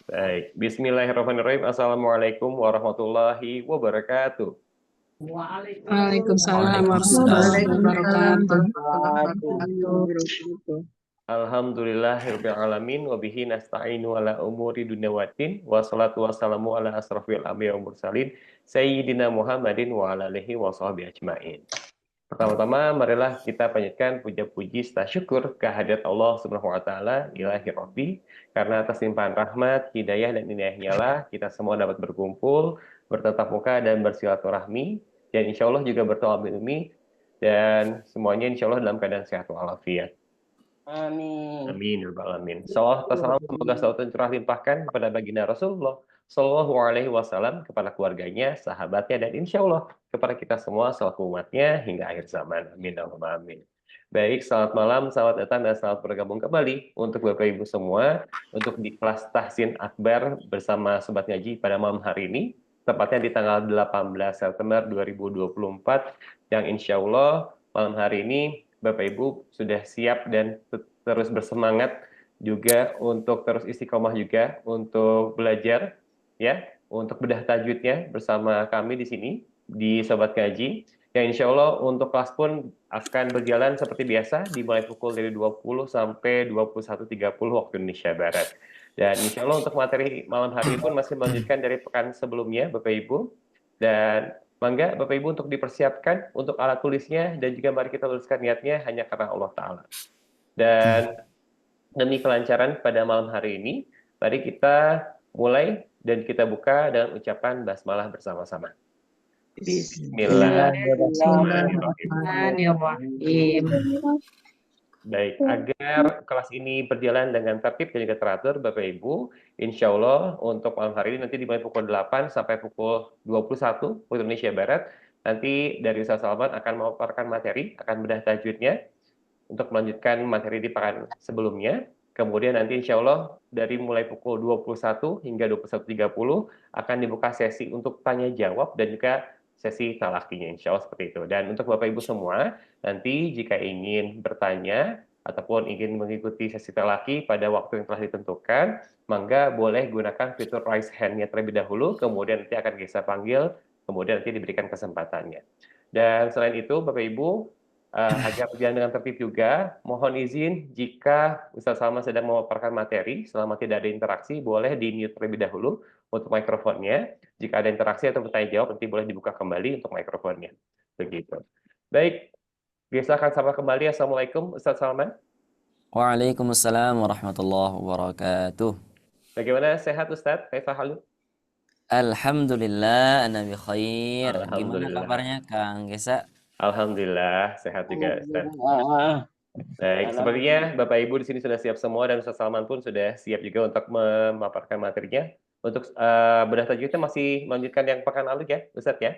Baik, Bismillahirrahmanirrahim. Assalamualaikum warahmatullahi wabarakatuh. Waalaikumsalam warahmatullahi Waalaikumsalam wabarakatuh. warahmatullahi wabarakatuh. Alhamdulillahirabbil alamin wa bihi nasta'inu ala umuri dunya waddin wassalatu wassalamu ala asrofil anbiya'i wal mursalin sayyidina Muhammadin wa ala alihi washabihi ajmain. Pertama-tama marilah kita panjatkan puja-puji serta syukur kehadirat Allah Subhanahu wa taala ilahi rabbi karena atas limpahan rahmat, hidayah dan inayahnya lah kita semua dapat berkumpul, bertatap muka dan bersilaturahmi dan insya Allah juga bertemu ilmi dan semuanya insya Allah dalam keadaan sehat walafiat. Amin. Amin ya rabbal alamin. Salawat dan salam semoga selalu tercurah limpahkan kepada baginda Rasulullah Shallallahu Alaihi Wasallam, kepada keluarganya, sahabatnya, dan insya Allah kepada kita semua selaku umatnya hingga akhir zaman. Amin Allahumma amin. Baik, selamat malam, selamat datang dan selamat bergabung kembali untuk Bapak Ibu semua untuk di kelas Tahsin Akbar bersama Sobat Ngaji pada malam hari ini, tepatnya di tanggal 18 September 2024 yang insya Allah malam hari ini Bapak Ibu sudah siap dan terus bersemangat juga untuk terus istiqomah juga untuk belajar ya, untuk bedah tajwidnya bersama kami di sini di Sobat Ngaji. Yang insya Allah untuk kelas pun akan berjalan seperti biasa dimulai pukul dari 20 sampai 21.30 waktu Indonesia Barat. Dan insya Allah untuk materi malam hari pun masih melanjutkan dari pekan sebelumnya Bapak Ibu. Dan mangga Bapak Ibu untuk dipersiapkan untuk alat tulisnya dan juga mari kita tuliskan niatnya hanya karena Allah Ta'ala. Dan demi kelancaran pada malam hari ini, mari kita mulai dan kita buka dengan ucapan basmalah bersama-sama. Bismillahirrahmanirrahim. Baik, agar kelas ini berjalan dengan tertib dan juga teratur, Bapak Ibu, insya Allah untuk malam hari ini nanti dimulai pukul 8 sampai pukul 21 waktu Indonesia Barat. Nanti dari Ustaz Salman akan memaparkan materi, akan bedah tajwidnya untuk melanjutkan materi di pekan sebelumnya. Kemudian nanti insya Allah dari mulai pukul 21 hingga 21.30 akan dibuka sesi untuk tanya jawab dan juga sesi talakinya, insya Allah seperti itu. Dan untuk Bapak Ibu semua, nanti jika ingin bertanya ataupun ingin mengikuti sesi talaki pada waktu yang telah ditentukan, mangga boleh gunakan fitur raise hand-nya terlebih dahulu, kemudian nanti akan kita panggil, kemudian nanti diberikan kesempatannya. Dan selain itu, Bapak Ibu, agar berjalan dengan tertib juga, mohon izin jika Ustaz Salman sedang memaparkan materi, selama tidak ada interaksi, boleh di-mute terlebih dahulu untuk mikrofonnya. Jika ada interaksi atau bertanya jawab, nanti boleh dibuka kembali untuk mikrofonnya. Begitu. Baik, biasa akan sapa kembali. Assalamualaikum, Ustaz Salman. Waalaikumsalam warahmatullahi wabarakatuh. Bagaimana, sehat Ustaz? Kaifa halu? Alhamdulillah, ana bi khair. Gimana Alhamdulillah. kabarnya Kang Gesa? Alhamdulillah, sehat juga Ustaz. Alhamdulillah. Baik, sepertinya Bapak Ibu di sini sudah siap semua dan Ustaz Salman pun sudah siap juga untuk memaparkan materinya. Untuk bedah tajwidnya masih melanjutkan yang pekan lalu ya, Ustaz ya?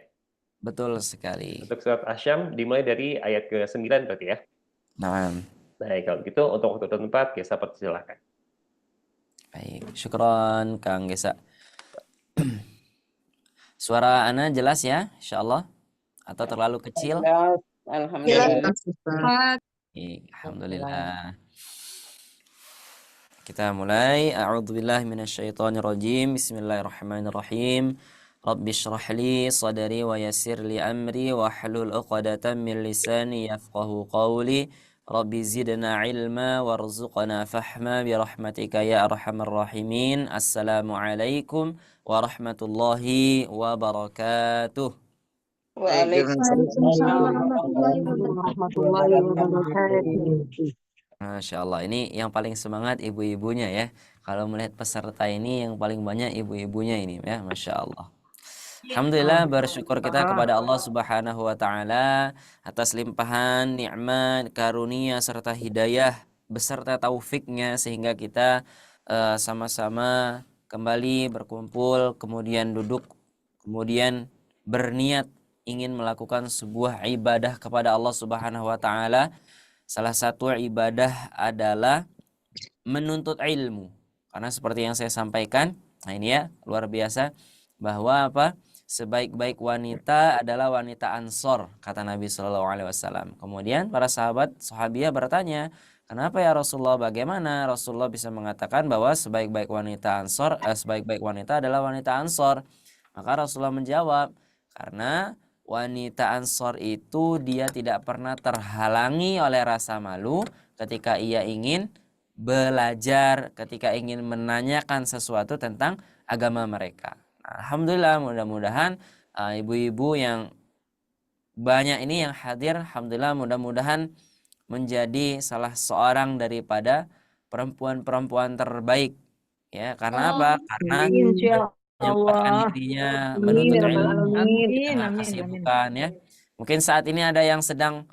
Betul sekali. Untuk surat Asyam dimulai dari ayat ke-9 berarti ya? Naam. Baik, kalau gitu untuk waktu tempat, ya sahabat silakan. Baik, syukron Kang Gesa. Suara ana jelas ya, insyaallah? Atau terlalu kecil? Alhamdulillah. Alhamdulillah. Kita mulai. A'udzubillahi minasyaitonirrajim. Bismillahirrahmanirrahim. Rabbi shrah li sadri wa yassir li amri wa hlul 'uqdatam min lisani yafqahu qawli. Rabbi zidna ilma warzuqna fahma bi rahmatika ya arhamar rahimin. Assalamualaikum warahmatullahi wabarakatuh. Waalaikumsalam warahmatullahi wabarakatuh. Masya Allah, ini yang paling semangat ibu-ibunya ya. Kalau melihat peserta ini yang paling banyak ibu-ibunya ini ya, Masya Allah. Alhamdulillah, bersyukur kita kepada Allah Subhanahu wa Ta'ala atas limpahan nikmat, karunia serta hidayah beserta taufiknya sehingga kita sama-sama kembali berkumpul, kemudian duduk, kemudian berniat ingin melakukan sebuah ibadah kepada Allah Subhanahu wa Ta'ala. Salah satu ibadah adalah menuntut ilmu. Karena seperti yang saya sampaikan, nah ini ya, luar biasa, bahwa apa? Sebaik-baik wanita adalah wanita Ansor, kata Nabi Shallallahu Alaihi Wasallam. Kemudian para sahabat, sahabiah bertanya, Kenapa ya Rasulullah? Bagaimana Rasulullah bisa mengatakan bahwa sebaik-baik wanita Ansor, sebaik-baik wanita adalah wanita Ansor? Maka Rasulullah menjawab, karena wanita Ansor itu dia tidak pernah terhalangi oleh rasa malu ketika ia ingin belajar, ketika ingin menanyakan sesuatu tentang agama mereka. Nah, alhamdulillah, mudah-mudahan ibu-ibu yang banyak ini yang hadir, alhamdulillah, mudah-mudahan menjadi salah seorang daripada perempuan-perempuan terbaik, ya. Karena apa? Karena Insya menyempatkan Allah. dirinya Amin menuntut ya rabbal ilmu alamin. di Amin, tengah amin, amin. kesibukan, ya. Mungkin saat ini ada yang sedang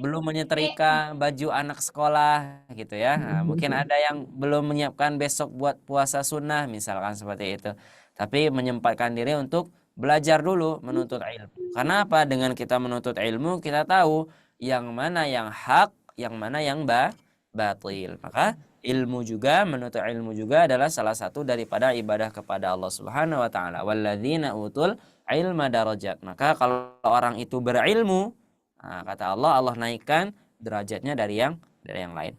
belum menyetrika baju anak sekolah gitu ya. Nah, mungkin ada yang belum menyiapkan besok buat puasa sunnah misalkan seperti itu. Tapi menyempatkan diri untuk belajar dulu menuntut ilmu. Karena apa? Dengan kita menuntut ilmu kita tahu yang mana yang hak, yang mana yang batil. Maka ilmu juga, menuntut ilmu juga adalah salah satu daripada ibadah kepada Allah Subhanahu wa taala. Walladzina utul ilma darajat. Maka kalau orang itu berilmu, nah, kata Allah, Allah naikkan derajatnya dari yang lain.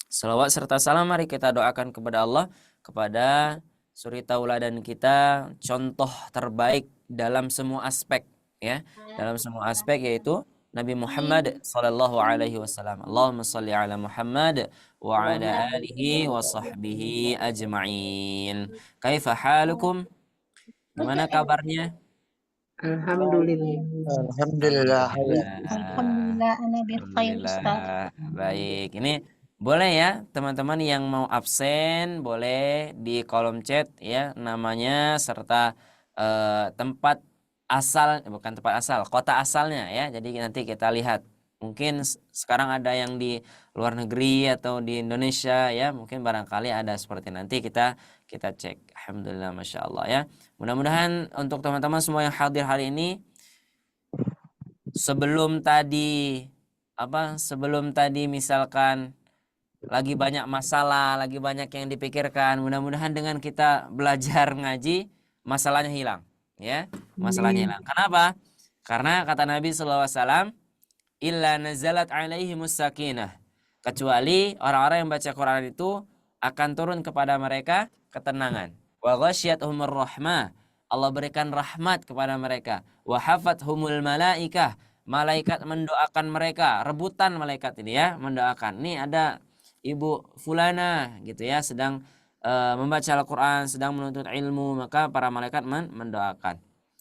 Salawat serta salam mari kita doakan kepada Allah, kepada suri tauladan kita, contoh terbaik dalam semua aspek, ya. Dalam semua aspek yaitu Nabi Muhammad sallallahu alaihi wasallam. Allahumma shalli ala Muhammad wa ala alihi wa sahbihi ajma'in. Kaifa halukum? Gimana kabarnya? Alhamdulillah. Alhamdulillah. Alhamdulillah, ana bikhair Ustaz. Alhamdulillah. Baik, ini boleh ya teman-teman yang mau absen boleh di kolom chat ya namanya serta tempat asal, bukan tempat asal, kota asalnya ya. Jadi nanti kita lihat. Mungkin sekarang ada yang di luar negeri atau di Indonesia ya, mungkin barangkali ada seperti nanti kita cek. Alhamdulillah, masya Allah ya. Mudah-mudahan untuk teman-teman semua yang hadir hari ini, sebelum tadi misalkan lagi banyak masalah, lagi banyak yang dipikirkan, mudah-mudahan dengan kita belajar ngaji masalahnya hilang ya. Masalahnya hilang. Kenapa? Karena kata Nabi SAW, illa nazalat alaihimus sakinah, kecuali orang-orang yang baca Quran itu akan turun kepada mereka ketenangan. Wa ghasyiyatuhumur rahmah, Allah berikan rahmat kepada mereka. Wa hafathumul malaikah, malaikat mendoakan mereka, rebutan malaikat ini ya, mendoakan. Nih ada Ibu fulana gitu ya, sedang membaca Al-Quran, sedang menuntut ilmu, maka para malaikat mendoakan.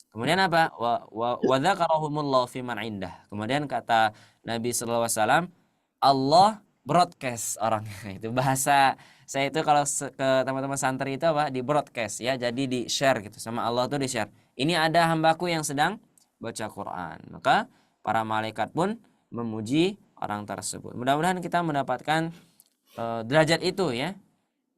Kemudian apa? Wa dzakarahumullahu fi man indah. Kemudian kata Nabi sallallahu alaihi wasallam, Allah broadcast orangnya. Itu bahasa saya itu kalau ke teman-teman santri itu apa? Di broadcast ya. Jadi di share gitu, sama Allah tuh di share. Ini ada hambaku yang sedang baca Quran. Maka para malaikat pun memuji orang tersebut. Mudah-mudahan kita mendapatkan derajat itu ya.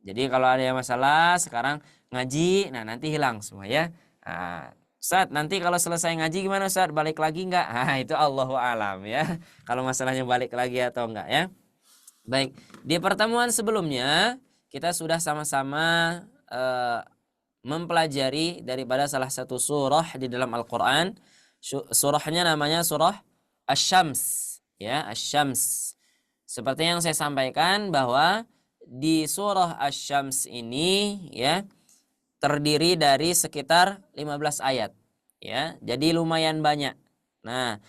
Jadi kalau ada yang masalah sekarang ngaji, nah nanti hilang semua ya. Nah, Ustaz, nanti kalau selesai ngaji gimana Ustaz? Balik lagi enggak? Nah, itu Allahu alam ya. Kalau masalahnya balik lagi atau enggak ya. Baik, di pertemuan sebelumnya kita sudah sama-sama mempelajari daripada salah satu surah di dalam Al-Quran. Surahnya namanya surah Asy-Syams ya, Asy-Syams. Seperti yang saya sampaikan bahwa di surah Asy-Syams ini ya terdiri dari sekitar 15 ayat ya. Jadi lumayan banyak. Nah,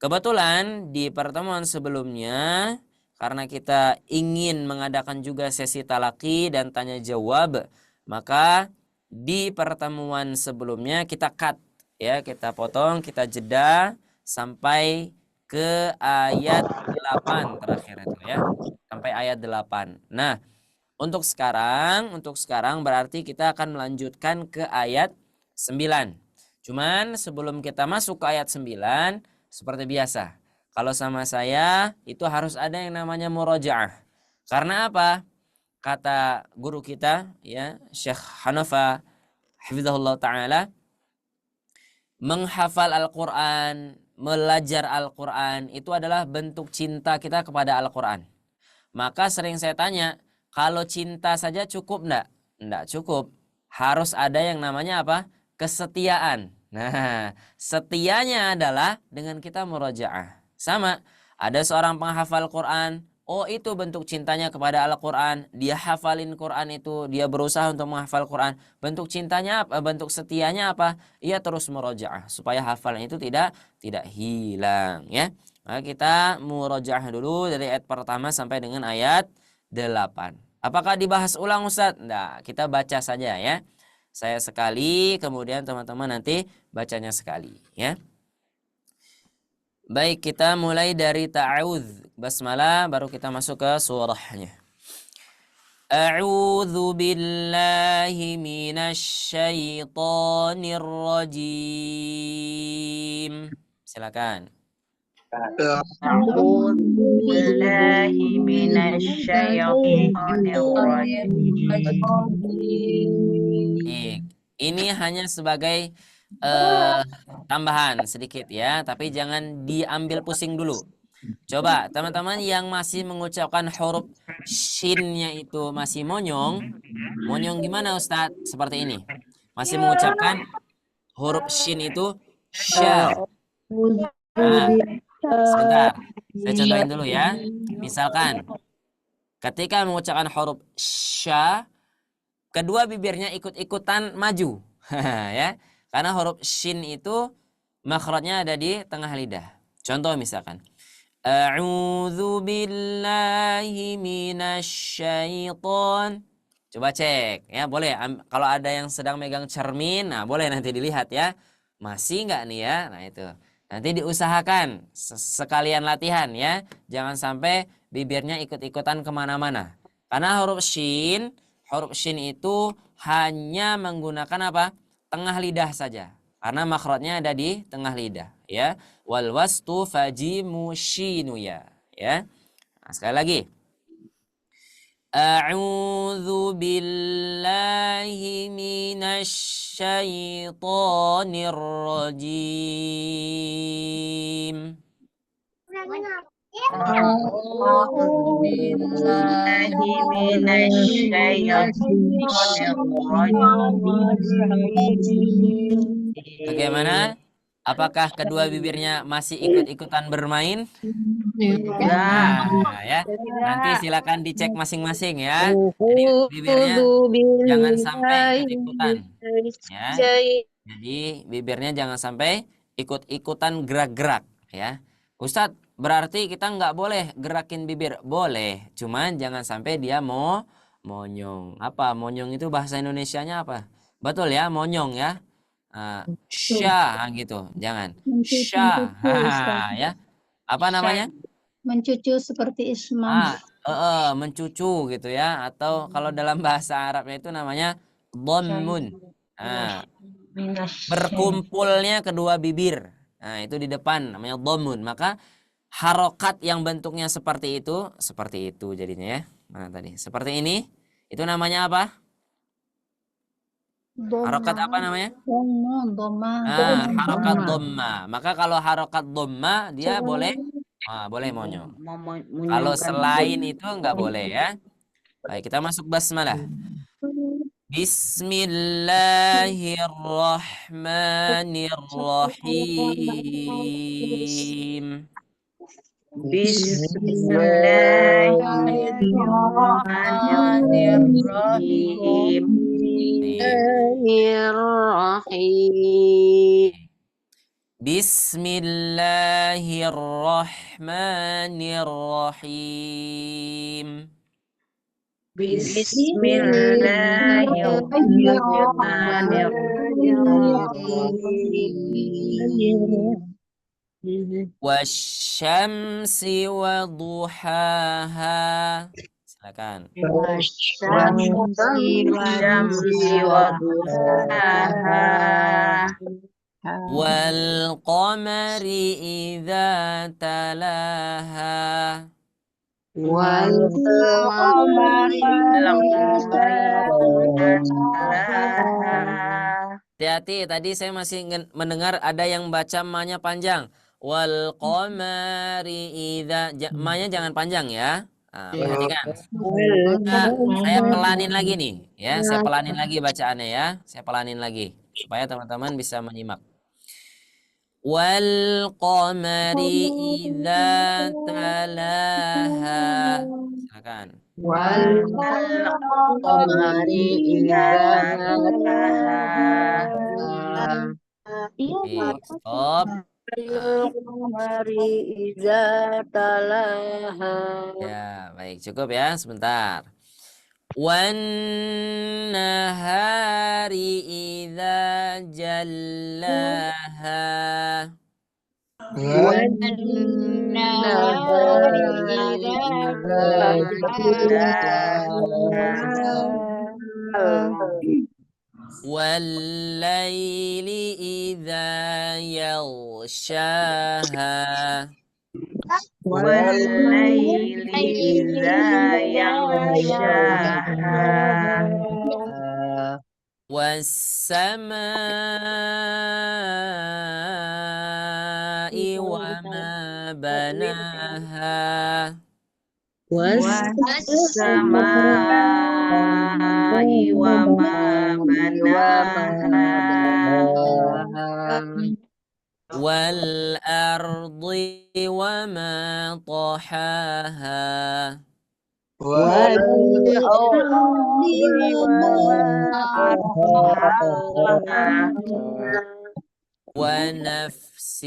kebetulan di pertemuan sebelumnya karena kita ingin mengadakan juga sesi talaki dan tanya jawab, maka di pertemuan sebelumnya kita cut ya, kita potong, kita jeda sampai ke ayat 8 terakhir itu ya. Sampai ayat 8. Nah, untuk sekarang berarti kita akan melanjutkan ke ayat 9. Cuman sebelum kita masuk ke ayat 9, seperti biasa, kalau sama saya itu harus ada yang namanya murajaah. Karena apa? Kata guru kita ya, Syekh Hanafa hafizahullah taala, menghafal Al-Qur'an, belajar Al-Qur'an itu adalah bentuk cinta kita kepada Al-Qur'an. Maka sering saya tanya, kalau cinta saja cukup enggak? Enggak cukup. Harus ada yang namanya apa? Kesetiaan. Nah, setianya adalah dengan kita murajaah. Sama, ada seorang penghafal Quran, oh itu bentuk cintanya kepada Al-Quran, dia hafalin Quran itu, dia berusaha untuk menghafal Quran. Bentuk cintanya apa? Bentuk setianya apa? Ia terus murojaah supaya hafalan itu tidak hilang ya. Maka kita murojaah dulu dari ayat pertama sampai dengan ayat 8. Apakah dibahas ulang Ustadz? Nah, kita baca saja ya. Saya sekali, kemudian teman-teman nanti bacanya sekali ya. Baik, kita mulai dari ta'awudz, basmalah, baru kita masuk ke surahnya. A'udzu billahi minasy syaithanir rajim. Silakan. A'udzu billahi minasy syaithanir rajim. Baik. Ini hanya sebagai tambahan sedikit ya, tapi jangan diambil pusing dulu. Coba teman-teman yang masih mengucapkan huruf shinnya itu masih monyong. Monyong gimana Ustadz? Seperti ini. Masih mengucapkan huruf shin itu sya. Nah, sebentar. Saya contohin dulu ya. Misalkan ketika mengucapkan huruf sya, kedua bibirnya ikut-ikutan maju. Ya. Karena huruf shin itu makhrajnya ada di tengah lidah. Contoh misalkan, a'udzu billahi minasyaiton. Coba cek ya, boleh kalau ada yang sedang megang cermin, nah boleh nanti dilihat ya. Masih nggak nih ya? Nah itu. Nanti diusahakan sekalian latihan ya. Jangan sampai bibirnya ikut-ikutan kemana-mana. Karena huruf shin itu hanya menggunakan apa? Tengah lidah saja. Karena makhrajnya ada di tengah lidah ya. Wal wastu fajimu shinu ya. Nah, sekali lagi. A'udzu billahi minasy syaithanir rajim. A'udzu billahi minasy syaithanir rajim. Bagaimana? Apakah kedua bibirnya masih ikut-ikutan bermain? Ya. Nah, ya. Nanti silakan dicek masing-masing ya. Jadi bibirnya jangan sampai ikut-ikutan. Ya. Jadi bibirnya jangan sampai ikut-ikutan gerak-gerak ya. Ustadz, berarti kita nggak boleh gerakin bibir. Boleh, cuman jangan sampai dia monyong. Apa? Monyong itu bahasa Indonesianya apa? Betul ya, monyong ya. Syah gitu, jangan syah ya. Apa namanya? Mencucu seperti Ismam. Mencucu gitu ya. Atau kalau dalam bahasa Arabnya itu namanya dhammun. Berkumpulnya kedua bibir. Nah itu di depan namanya dhammun. Maka harokat yang bentuknya seperti itu jadinya ya. Mana tadi? Seperti ini. Itu namanya apa? Harokat apa namanya? Harokat dhamma. Maka kalau harokat dhamma dia boleh monyong. Kalau selain itu nggak boleh ya. Baik, kita masuk basmalah. Bismillahirrahmanirrahim. Bismillahirrahmanirrahim. Bismillahirrahmanirrahim. Bismillahirrahmanirrahim. Wasyamsi wa duhaha. Silakan. Wasyamsi wa duhaha. Wal qamari idza talaha. Wal qamari idza talaha. Hati-hati, tadi saya masih mendengar ada yang baca ma-nya panjang. Wal qamari idza, ma-nya jangan panjang ya. Perhatikan. Saya pelanin lagi nih ya, saya pelanin lagi bacaannya ya. Saya pelanin lagi supaya teman-teman bisa menyimak. wal qamari idza talaha. Silakan. wal qamari idza talaha. Stop. Qamari idza talaha. Ya, baik, cukup ya, sebentar. Wan nahari idza jallaha. Wan nahari idza jallaha. Wal laili idza yaghshaha. والليل إذا يغشاها والسماء وما بناها. والسماء وما بناها والأرض وما طحاها. والأرض وما طحاها ونفس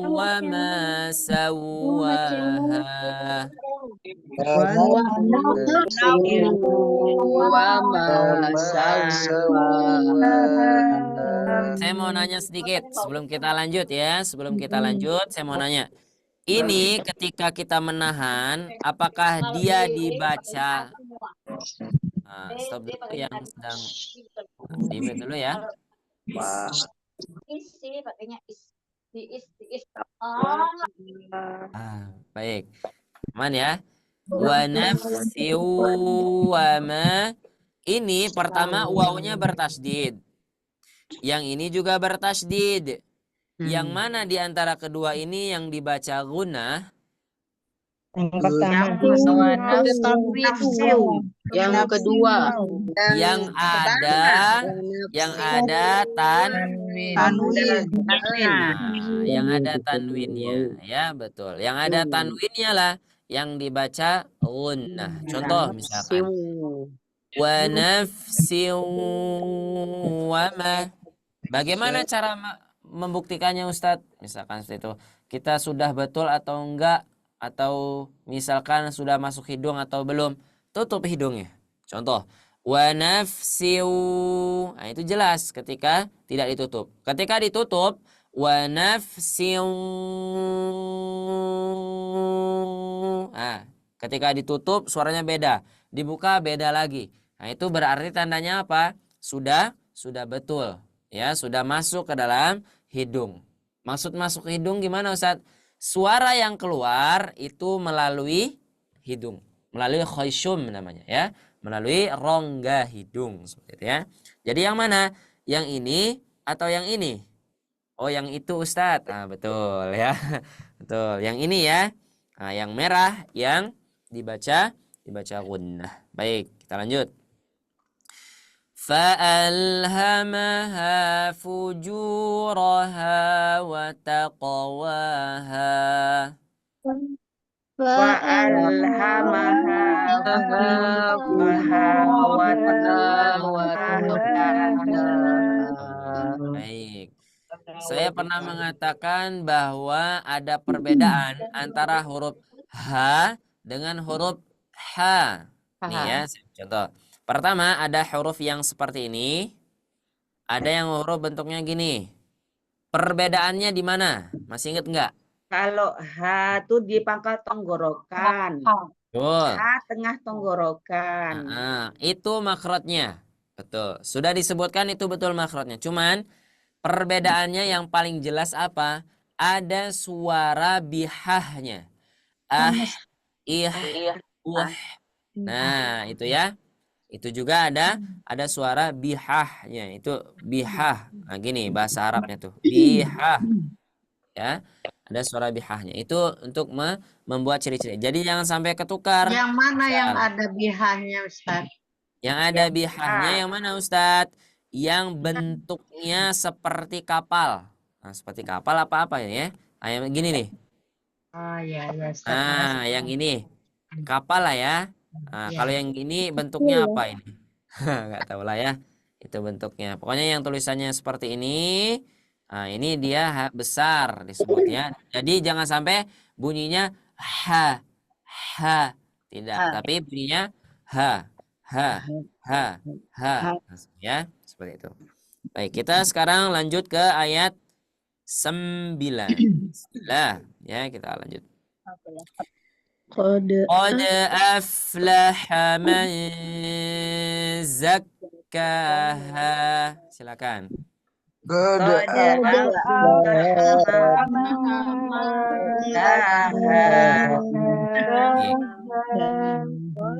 وما سواها. ونفس وما سواها. Saya mau nanya sedikit sebelum kita lanjut ya. Sebelum kita lanjut, saya mau nanya. Ini ketika kita menahan, apakah dia dibaca? Nah, stop dulu yang sedang ribet dulu ya. Baik. Aman ya. Wa nafsi wa ma. Ini pertama wawunya bertasdid. Yang ini juga bertasdid. Yang mana di antara kedua ini yang dibaca gunnah? Yang pertama yang kedua Yang ada tanwin. Yang ada tanwinnya ya, betul. Yang ada tanwinnya lah yang dibaca gunnah. Contoh misalkan wa nafsin wa ma. Bagaimana cara membuktikannya Ustadz? Misalkan seperti itu. Kita sudah betul atau enggak, atau misalkan sudah masuk hidung atau belum, tutup hidungnya. Contoh, wa nafsiu. Nah, itu jelas ketika tidak ditutup. Ketika ditutup, wa nafsiu. Nah, ketika ditutup suaranya beda, dibuka beda lagi. Nah, itu berarti tandanya apa? Sudah betul. Ya, sudah masuk ke dalam hidung. Maksud masuk ke hidung gimana Ustadz? Suara yang keluar itu melalui hidung, melalui khayshum namanya ya, melalui rongga hidung seperti itu ya. Jadi yang mana? Yang ini atau yang ini? Oh, yang itu Ustadz. Nah, betul ya. Betul. Yang ini ya. Nah, yang merah yang dibaca gunnah. Baik, kita lanjut. فألهمها فجورها وتقواها. فألهمها فجورها وتقواها. Baik. Saya pernah mengatakan bahwa ada perbedaan antara huruf H dengan huruf H. Nih ya, contoh. Pertama ada huruf yang seperti ini. Ada yang huruf bentuknya gini. Perbedaannya di mana? Masih inget nggak? Kalau H itu di pangkal tenggorokan. Betul. H tengah tenggorokan. Itu makhrajnya. Betul. Sudah disebutkan itu betul makhrajnya. Cuman perbedaannya yang paling jelas apa? Ada suara bihahnya. Nah, itu ya. Itu juga ada suara bihahnya. Itu bihah. Nah, gini bahasa Arabnya tuh. Bihah. Ya. Ada suara bihahnya. Itu untuk membuat ciri-ciri. Jadi jangan sampai ketukar. Yang mana yang ada bihahnya, Ustaz? Yang ada bihahnya yang mana Ustadz? Yang bentuknya seperti kapal. Nah, seperti kapal apa ini ya. Nah, yang gini nih. Oh ya, ya, Ustaz. Nah, yang ini kapal lah ya. Nah, Ya. kalau yang ini bentuknya apa ini? Nggak tahu lah ya. Itu bentuknya. Pokoknya yang tulisannya seperti ini. Nah, ini dia besar disebutnya. Jadi jangan sampai bunyinya ha, ha. Tidak, Ha. tapi bunyinya ha, ha, ha, ha. Langsung ya, seperti itu. Baik, kita sekarang lanjut ke ayat 9. Bismillah. Ya, kita lanjut. Qad Qad aflaha man zakkaha. Silakan. Qad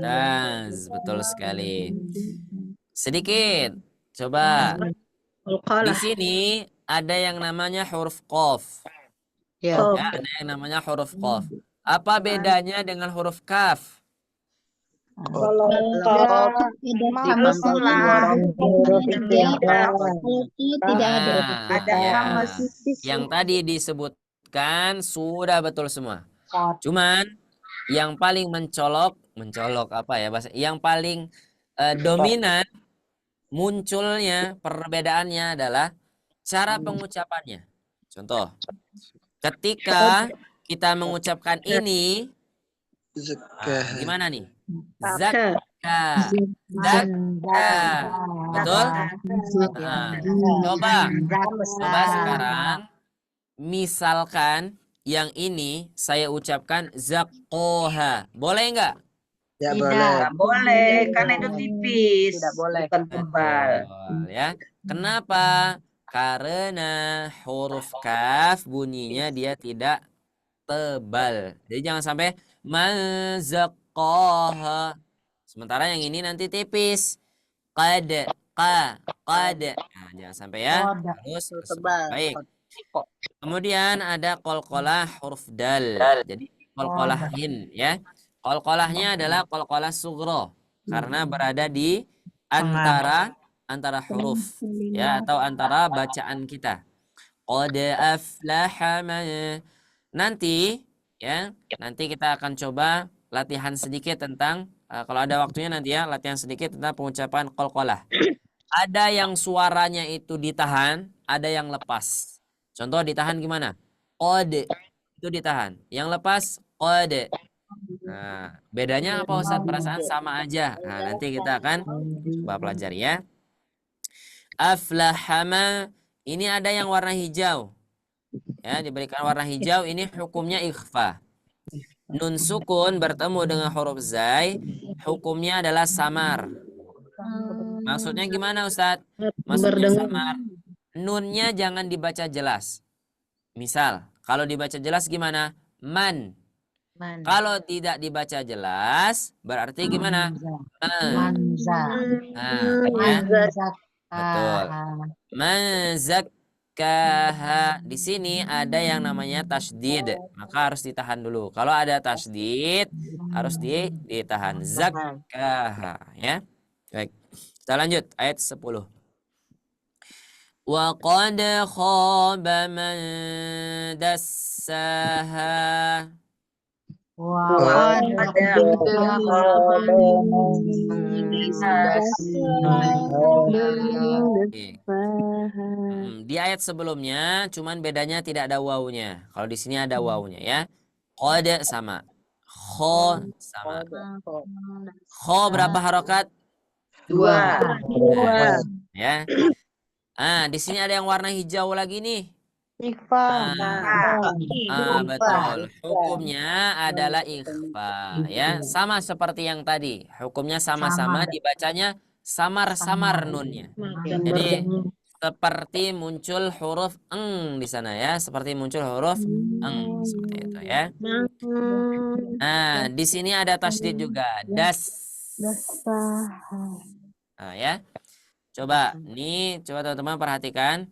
Taz, betul sekali. Sedikit. Coba. Di sini ada yang namanya huruf qaf. Ya. Ya, ada yang namanya huruf qaf. Apa bedanya dengan huruf kaf? Kalau tidak ada. Ada Ya. hama tipis. Yang tadi disebutkan sudah betul semua. Cuman yang paling mencolok apa ya bahasa? Yang paling dominan munculnya perbedaannya adalah cara pengucapannya. Contoh, ketika kita mengucapkan ini, gimana nih? Zakka, zakka, betul? Nah, coba sekarang, misalkan yang ini saya ucapkan zakkoha, boleh nggak? Ya Tidak. boleh. Nggak boleh, karena itu tipis. Tidak boleh. Bukan tebal. Betul, ya. Kenapa? Karena huruf kaf bunyinya dia tidak tebal. Jadi jangan sampai mazaqqaha. Sementara yang ini nanti tipis. Qad, qad. Nah, jangan sampai ya. Harus Tebal. baik. Kemudian ada qalqalah huruf dal. Jadi qalqalah hin ya. Qalqalahnya adalah qalqalah sughra karena berada di antara huruf ya atau antara bacaan kita. Qad aflaha man. Nanti ya, nanti kita akan coba latihan sedikit tentang kalau ada waktunya nanti ya, latihan sedikit tentang pengucapan qalqalah. Ada yang suaranya itu ditahan, ada yang lepas. Contoh ditahan gimana? Qad itu ditahan. Yang lepas qad. Nah, bedanya apa Ustaz? Perasaan sama aja. Nah, nanti kita akan coba pelajari ya. Aflahama, ini ada yang warna hijau. Ya, diberikan warna hijau ini hukumnya ikhfa. Nun sukun bertemu dengan huruf zai, hukumnya adalah samar. Maksudnya gimana Ustadz? Maksudnya samar. Nunnya jangan dibaca jelas. Misal, kalau dibaca jelas gimana? Man. Kalau tidak dibaca jelas, berarti gimana? Manza. Nah, ya. Betul. Mazakkaha. Di sini ada yang namanya tasdid, maka harus ditahan dulu. Kalau ada tasdid, harus ditahan. Zakkaha, ya. Baik. Kita lanjut ayat 10. Wa qad khaba man dassaha. Di ayat sebelumnya cuman bedanya tidak ada wawunya. Kalau di sini ada wawunya ya. Qad sama. Kho sama. Kho berapa harokat? 2. Ya. Di sini ada yang warna hijau lagi nih. Betul. Hukumnya adalah ikhfa ya, sama seperti yang tadi. Hukumnya sama-sama dibacanya samar-samar nunnya. Jadi seperti muncul huruf eng di sana ya, seperti muncul huruf eng seperti itu ya. Nah, di sini ada tasdid juga, das. Nah, ya. Coba teman-teman perhatikan.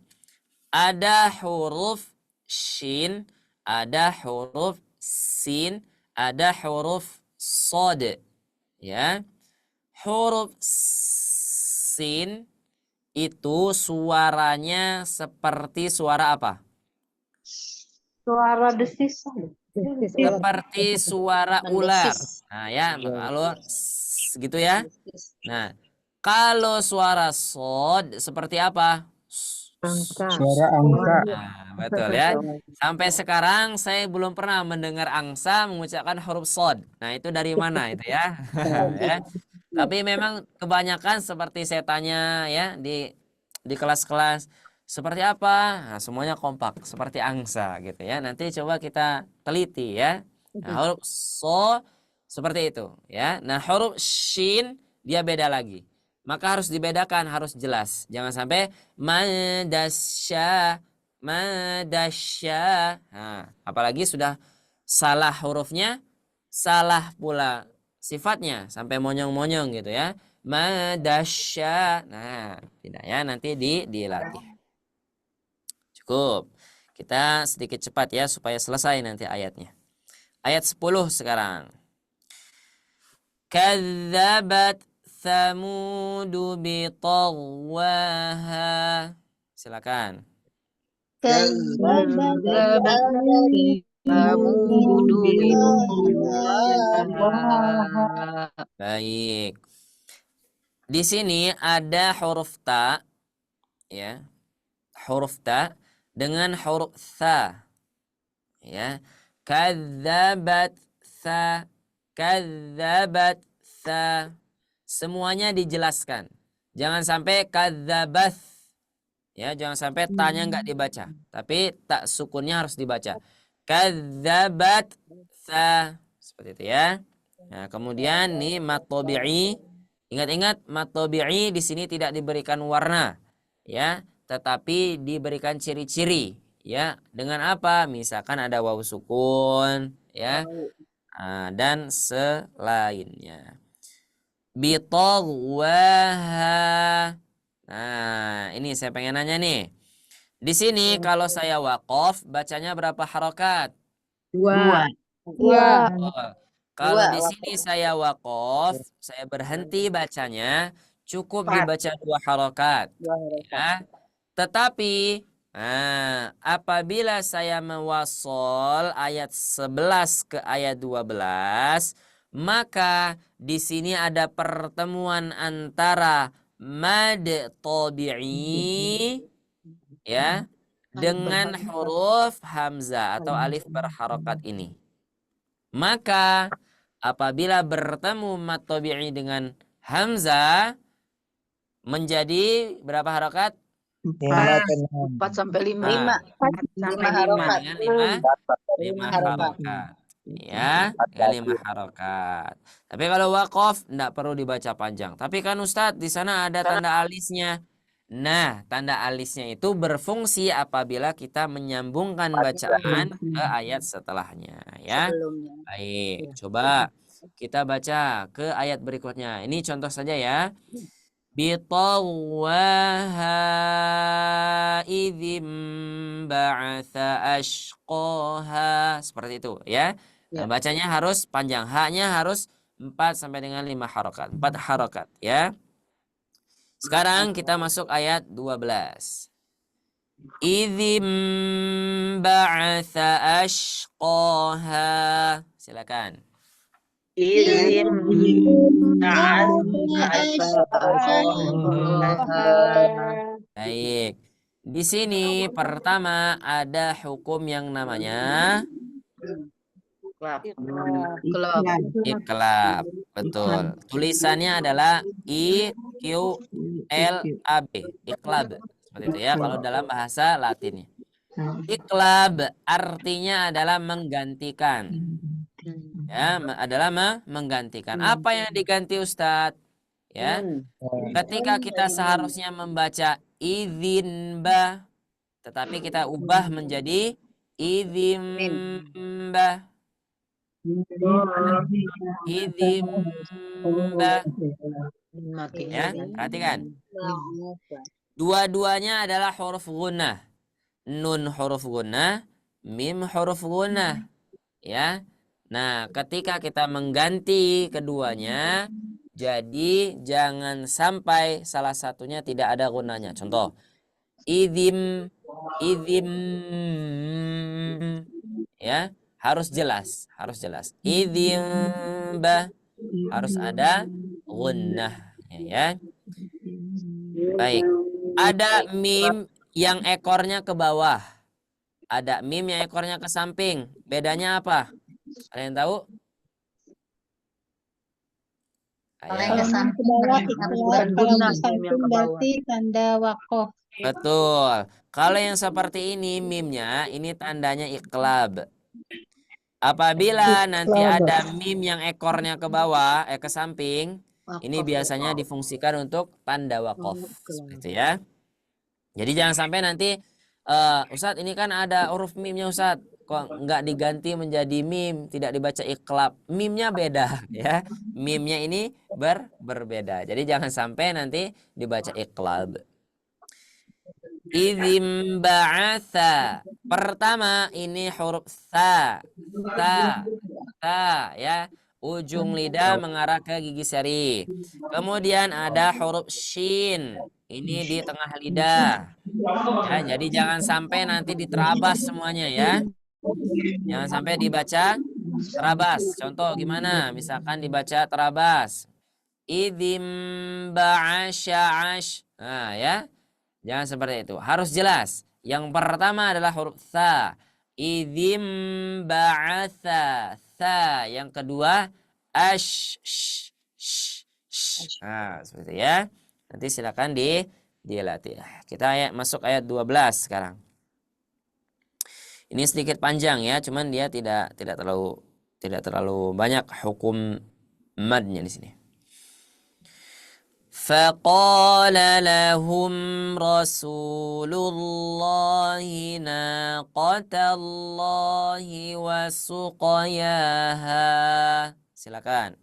Ada huruf shin, ada huruf sin, ada huruf sod. Ya. Huruf sin itu suaranya seperti suara apa? Suara desis. Seperti suara ular. Nah ya, kalau gitu ya. Nah, kalau suara sod seperti apa? Angka. Suara angka. Nah, betul ya. Sampai sekarang saya belum pernah mendengar angsa mengucapkan huruf sod. Nah, itu dari mana itu ya? Ya. Tapi memang kebanyakan seperti saya tanya ya di kelas-kelas seperti apa? Nah, semuanya kompak seperti angsa gitu ya. Nanti coba kita teliti ya. Nah, huruf so seperti itu ya. Nah, huruf shin dia beda lagi. Maka harus dibedakan, harus jelas. Jangan sampai madasya, madasya. Nah, apalagi sudah salah hurufnya, salah pula sifatnya sampai monyong-monyong gitu ya. Madasya. Nah, tidak ya, nanti dilatih. Cukup. Kita sedikit cepat ya supaya selesai nanti ayatnya. Ayat 10 sekarang. Kadzabat Thamudu bitagwaha. Silakan. Baik. Di sini ada huruf ta ya. Huruf ta dengan huruf tha. Ya. Kadzabat tha, kadzabat tha. Semuanya dijelaskan. Jangan sampai kadzabath. Ya, jangan sampai tanya nggak dibaca. Tapi tak sukunnya harus dibaca. Kadzabat tha. Seperti itu ya. Nah, kemudian nih mat tabi'i. Ingat-ingat mat tabi'i di sini tidak diberikan warna. Ya, tetapi diberikan ciri-ciri. Ya, dengan apa? Misalkan ada waw sukun, ya. Dan selainnya. Bitagwaha. Nah, ini saya pengen nanya nih. Di sini kalau saya waqaf bacanya berapa harokat? 2. Dua. Kalau di sini saya waqaf, saya berhenti bacanya, cukup dibaca 2 harokat. Ya. Tetapi apabila saya mewasol ayat 11 ke ayat 12, maka di sini ada pertemuan antara mad tabi'i ya dengan huruf hamzah atau alif berharokat ini. Maka apabila bertemu mad tabi'i dengan hamzah menjadi berapa harokat? 4 sampai 5. 5 harokat. 5 harokat. Ya, 5 harokat. Tapi kalau waqaf enggak perlu dibaca panjang. Tapi kan Ustadz di sana ada tanda alisnya. Nah, tanda alisnya itu berfungsi apabila kita menyambungkan bacaan ke ayat setelahnya ya. Baik, coba kita baca ke ayat berikutnya. Ini contoh saja ya. Bitawwaha idzim ba'atha ashqaha. Seperti itu ya. Nah, bacanya harus panjang. Haknya harus 4 sampai dengan 5 harokat. 4 harokat ya. Sekarang kita masuk ayat 12. Idzim ba'atha ashqaha. Silakan. Izim Baik. Di sini pertama ada hukum yang namanya iqlab. Betul. Tulisannya adalah IQLAB. Iqlab. Seperti itu ya kalau dalam bahasa Latinnya. Iqlab artinya adalah menggantikan. Ya, adalah menggantikan. Apa yang diganti Ustadz? Ya. Ketika kita seharusnya membaca idzinba, tetapi kita ubah menjadi idzimba. Idzimba. Ya, perhatikan. Dua-duanya adalah huruf gunnah. Nun huruf gunnah, mim huruf gunnah. Ya. Nah, ketika kita mengganti keduanya, jadi jangan sampai salah satunya tidak ada gunanya. Contoh, idzim Idzim, ya, harus jelas, Idzimba harus ada gunnah, ya. Baik. Ada mim yang ekornya ke bawah. Ada mim yang ekornya ke samping. Bedanya apa? Ada yang tahu? Kalau Ayo. yang ke samping berarti harus Kalau berguna. ke samping berarti tanda wakoh. Betul. Kalau yang seperti ini mimnya, ini tandanya iklab. Apabila nanti ada mim yang ekornya ke bawah, ke samping, ini biasanya difungsikan untuk tanda wakof. Seperti itu ya. Jadi jangan sampai nanti, Ustadz ini kan ada huruf mimnya Ustadz. Kok nggak diganti menjadi mim, tidak dibaca iklab. Mimnya beda ya. Mimnya ini berbeda. Jadi jangan sampai nanti dibaca iklab. Idzim ba'atha. Pertama ini huruf sa. Ya. Ujung lidah mengarah ke gigi seri. Kemudian ada huruf shin. Ini di tengah lidah. Ya, jadi jangan sampai nanti diterabas semuanya ya. Jangan sampai dibaca terabas. Contoh gimana? Misalkan dibaca terabas. Idzim ba'asya'ash. Nah ya. Jangan seperti itu. Harus jelas. Yang pertama adalah huruf sa. Idzim ba'atha. Sa. Yang kedua ash. Nah, seperti itu ya. Nanti silakan dilatih. Kita masuk ayat 12 sekarang. Ini sedikit panjang ya, cuman dia tidak terlalu banyak hukum madnya di sini. فقال لهم رسول الله ناقة الله وسقياها. Silakan.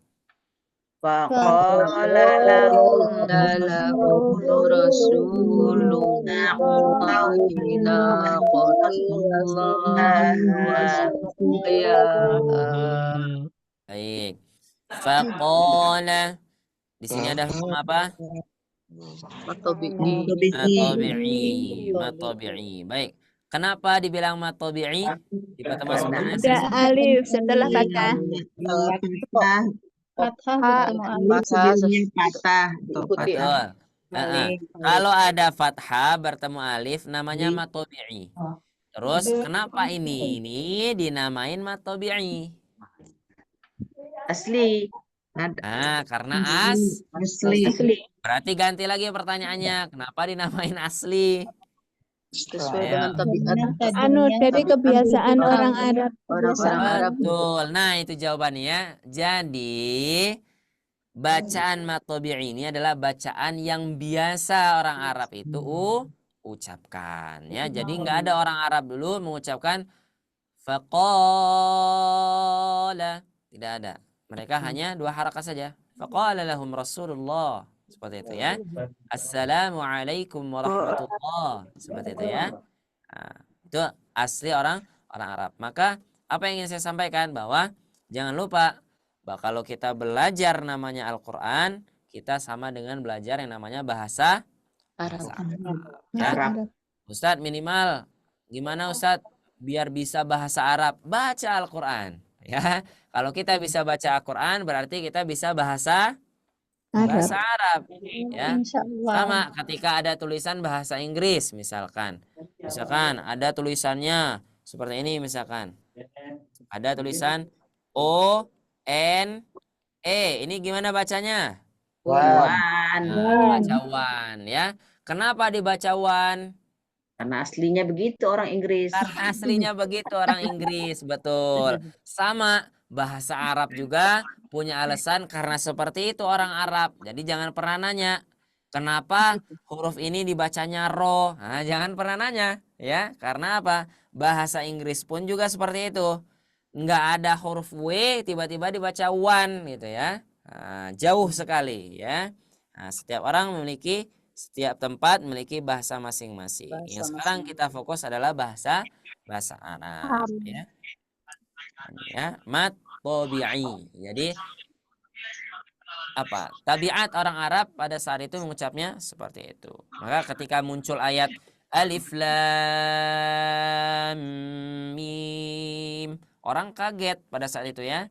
Faqala lahum rasuluna Allahina Baik. Faqala. Di sini ada hukum apa? Matabi'i. Baik. Kenapa dibilang matabi'i? Ada alif setelah kata. Fathah bertemu alif. Patah. Betul. Kalau ada fathah bertemu alif namanya matabi'i. Terus kenapa ini dinamain matabi'i? Asli. Karena Asli. berarti ganti lagi pertanyaannya. Kenapa dinamain asli? Sesuai dengan tabiat Dari kebiasaan orang Arab. orang-orang Arab. Betul. Nah, itu jawabannya ya. Jadi bacaan matabi'i ini adalah bacaan yang biasa orang Arab itu ucapkan ya. Jadi nggak ada orang Arab dulu mengucapkan faqala. Tidak ada. Mereka hanya 2 harakat saja. Faqala lahum Rasulullah. Seperti itu ya. Assalamualaikum warahmatullah. Seperti itu ya. Nah, itu asli orang Arab. Maka apa yang ingin saya sampaikan bahwa jangan lupa bahwa kalau kita belajar namanya Al-Quran, kita sama dengan belajar yang namanya bahasa Arab. Ya. Ustadz minimal gimana Ustadz biar bisa bahasa Arab? Baca Al-Quran. Ya. Kalau kita bisa baca Al-Quran berarti kita bisa bahasa Arab ya. Sama ketika ada tulisan bahasa Inggris misalkan ada tulisannya seperti ini misalkan. Ada tulisan O N E. Ini gimana bacanya? Baca wan ya. Kenapa dibaca wan? Karena aslinya begitu orang Inggris. Karena aslinya begitu orang Inggris, betul. Sama bahasa Arab juga punya alasan karena seperti itu orang Arab. Jadi jangan pernah nanya kenapa huruf ini dibacanya ro. Nah, jangan pernah nanya ya. Karena apa? Bahasa Inggris pun juga seperti itu. Nggak ada huruf W tiba-tiba dibaca one gitu ya. Nah, jauh sekali ya. Nah, setiap tempat memiliki bahasa masing-masing. Yang sekarang kita fokus adalah bahasa Arab ya. Ya, matabi'i. Jadi tabiat orang Arab pada saat itu mengucapnya seperti itu. Maka ketika muncul ayat Alif lam mim. Orang kaget pada saat itu ya.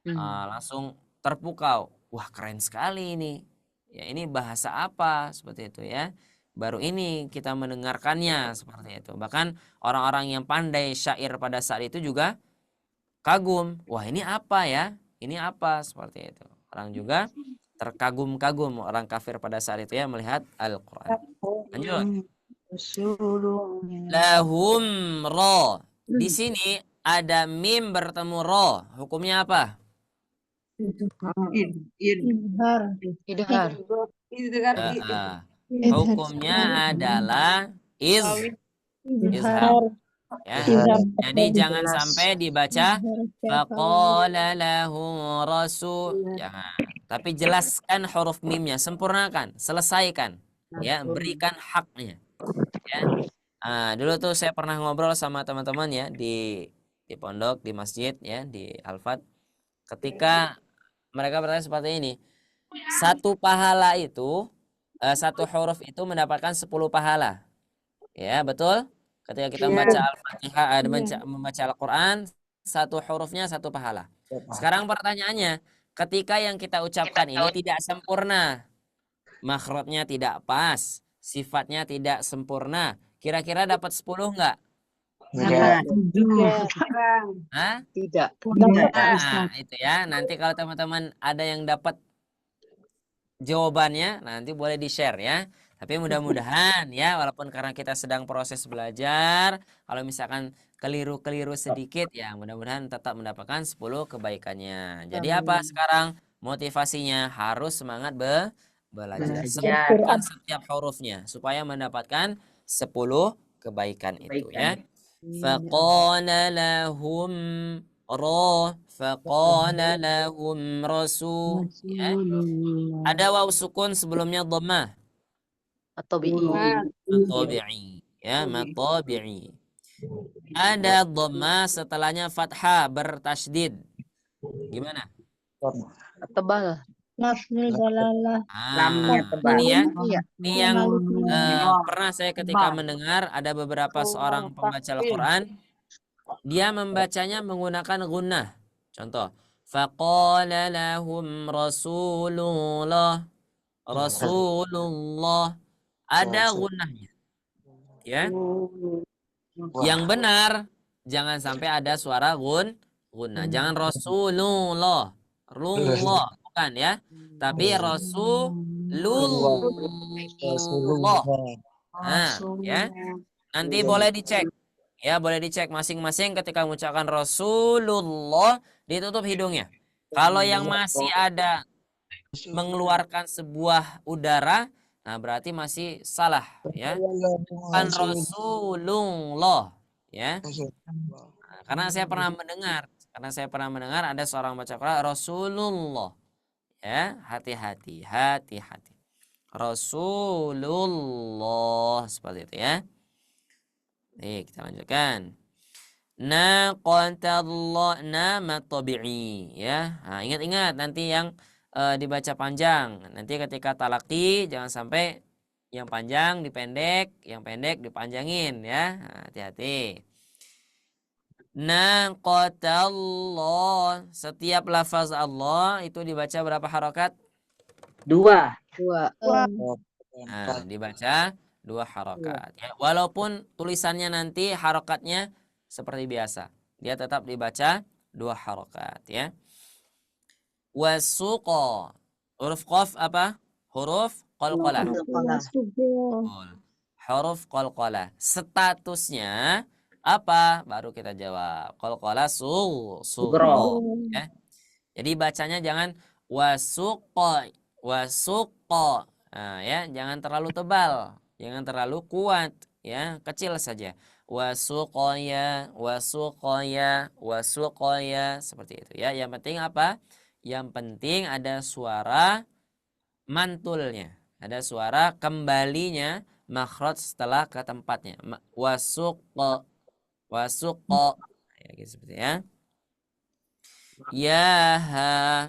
Langsung terpukau. Wah, keren sekali ini. Ya, ini bahasa apa seperti itu ya. Baru ini kita mendengarkannya seperti itu. Bahkan orang-orang yang pandai syair pada saat itu juga kagum. Wah, ini apa ya? Ini apa seperti itu. Orang juga terkagum-kagum orang kafir pada saat itu ya melihat Al-Qur'an. Lanjut. Lahum ro. Di sini ada mim bertemu ro. Hukumnya apa? Idhar. Hukumnya adalah izhar. Idhar. Ya. Jadi jangan sampai dibaca faqala lahu rasul. Jangan. Tapi jelaskan huruf mimnya, sempurnakan, selesaikan. Ya, berikan haknya. Ya. Dulu tuh saya pernah ngobrol sama teman-teman ya di pondok, di masjid ya, di Al-Fat. Ketika mereka bertanya seperti ini, satu pahala itu, satu huruf itu mendapatkan 10 pahala. Ya, betul? Ketika kita membaca Al-Fatihah, membaca Al-Quran, satu hurufnya satu pahala. Sekarang pertanyaannya, ketika yang kita ucapkan ini tidak sempurna, makhrajnya tidak pas, sifatnya tidak sempurna, kira-kira dapat 10 enggak? Hah? Tidak. Nah, itu ya. Nanti kalau teman-teman ada yang dapat jawabannya, nanti boleh di-share ya. Tapi mudah-mudahan ya, walaupun karena kita sedang proses belajar, kalau misalkan keliru-keliru sedikit ya, mudah-mudahan tetap mendapatkan 10 kebaikannya. Jadi apa sekarang motivasinya? Harus semangat belajar. Sempurnakan setiap hurufnya supaya mendapatkan 10 kebaikan itu ya. Faqala lahum faqala lahum rasul ya. Ada waw sukun sebelumnya dhammah. Matabi'i ya, matabi'i. Ada dhammah setelahnya fathah bertasydid. Gimana? Tebal. Lafzul dalalah. Ini ya. Ini yang pernah saya ketika mendengar ada beberapa seorang pembaca Al-Quran, dia membacanya menggunakan gunnah. Contoh, faqala lahum rasulullah. Rasulullah. Ada gunnahnya. Ya. Yang benar jangan sampai ada suara gunnah. Jangan Rasulullah. Rullah bukan ya. Tapi Rasulullah. Nah, ya. Nanti boleh dicek. Ya, boleh dicek masing-masing ketika mengucapkan Rasulullah ditutup hidungnya. Kalau yang masih ada mengeluarkan sebuah udara, nah berarti masih salah ya. Bukan Rasulullah ya. Nah, karena saya pernah mendengar ada seorang baca Quran Rasulullah. Ya, hati-hati. Rasulullah seperti itu ya. Nih, kita lanjutkan. Naqatallah nama tabi'i ya. Nah, ingat-ingat nanti yang dibaca panjang. Nanti ketika talaqi jangan sampai yang panjang dipendek, yang pendek dipanjangin ya. Nah, hati-hati. Naqatallah. Setiap lafaz Allah itu dibaca berapa harokat? 2. Nah, dibaca 2 harokat ya. Walaupun tulisannya nanti harokatnya seperti biasa, dia tetap dibaca 2 harokat ya. Wasuqa. Huruf qaf apa? Huruf qalqalah. Huruf qalqalah. Statusnya apa? Baru kita jawab. Qalqalah sughra. Ya. Jadi bacanya jangan wasuqa. Nah, ya, jangan terlalu tebal, jangan terlalu kuat, ya, kecil saja. Wasuqaya seperti itu ya. Yang penting apa? Yang penting ada suara mantulnya, ada suara kembalinya makhraj setelah ke tempatnya. Wasuqa ya, gitu seperti ya. Ya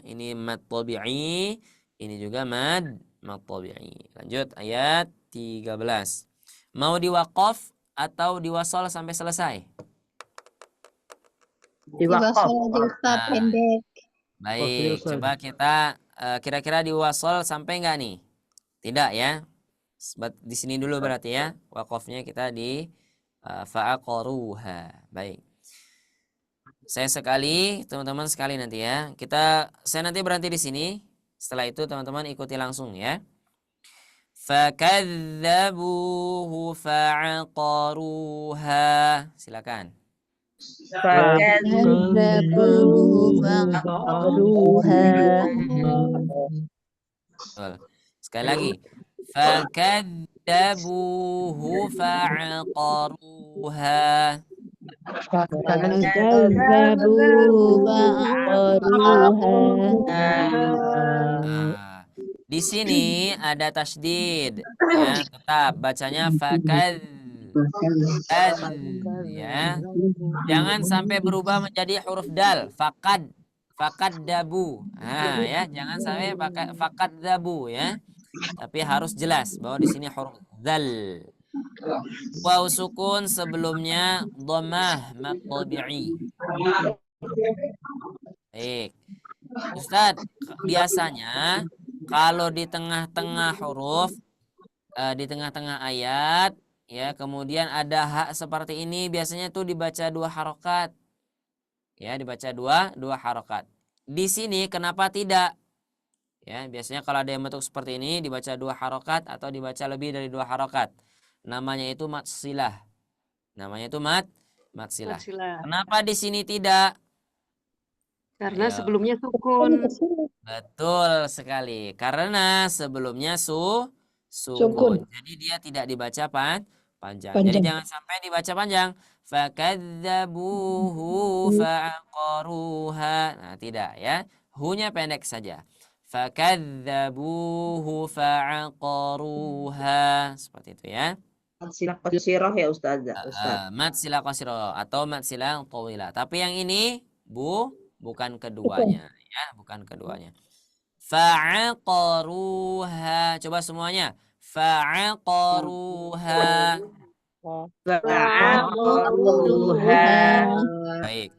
ini mad tabi'i, ini juga mad tabi'i. Lanjut ayat 13. Mau diwaqaf atau diwasol sampai selesai? Diwakaf. Ustaz Nah, pendek. baik, coba kita kira-kira diwasol sampai nggak nih? Tidak ya. Di sini dulu berarti ya. Wakafnya kita di fa'aqaruha. Baik. Saya sekali, teman-teman sekali nanti ya. Saya nanti berhenti di sini. Setelah itu teman-teman ikuti langsung ya. Fakadzabuhu fa'aqaruha. Silakan. Kadzabuhu fa'aqaruha. Betul. Sekali lagi. Fakadzabuhu fa'aqaruha. Kadzabuhu fa'aqaruha. Nah, di sini ada tasydid ya, tetap bacanya fakad ya. Jangan sampai berubah menjadi huruf dal, fakad dabu. Nah, ya, jangan sampai fakad dabu ya. Tapi harus jelas bahwa di sini huruf dal. Waw sukun sebelumnya dhammah maqtabi'i. Baik. Ustadz, biasanya kalau di tengah-tengah huruf, di tengah-tengah ayat, ya kemudian ada hak seperti ini, biasanya tuh dibaca 2 harokat. Ya, dibaca dua harokat. Di sini kenapa tidak? Ya, biasanya kalau ada yang bentuk seperti ini dibaca 2 harokat atau dibaca lebih dari 2 harokat. Namanya itu matsilah. Namanya itu matsilah. Kenapa di sini tidak? Karena Ayo. sebelumnya sukun. Betul sekali. Karena sebelumnya sukun. Sukun. Jadi dia tidak dibaca panjang. Jadi jangan sampai dibaca panjang. Fakadzabuhu fa'aqaruha. Nah, tidak ya. Hu-nya pendek saja. Fakadzabuhu fa'aqaruha. Seperti itu ya. Silah qasirah ya Ustaz. Mat sila qasirah atau mat sila tawilah. Tapi yang ini bukan keduanya ya, bukan keduanya. Fa'aqaruha. Coba semuanya. Fa'aqaruha. Fa'aqaruha. Baik.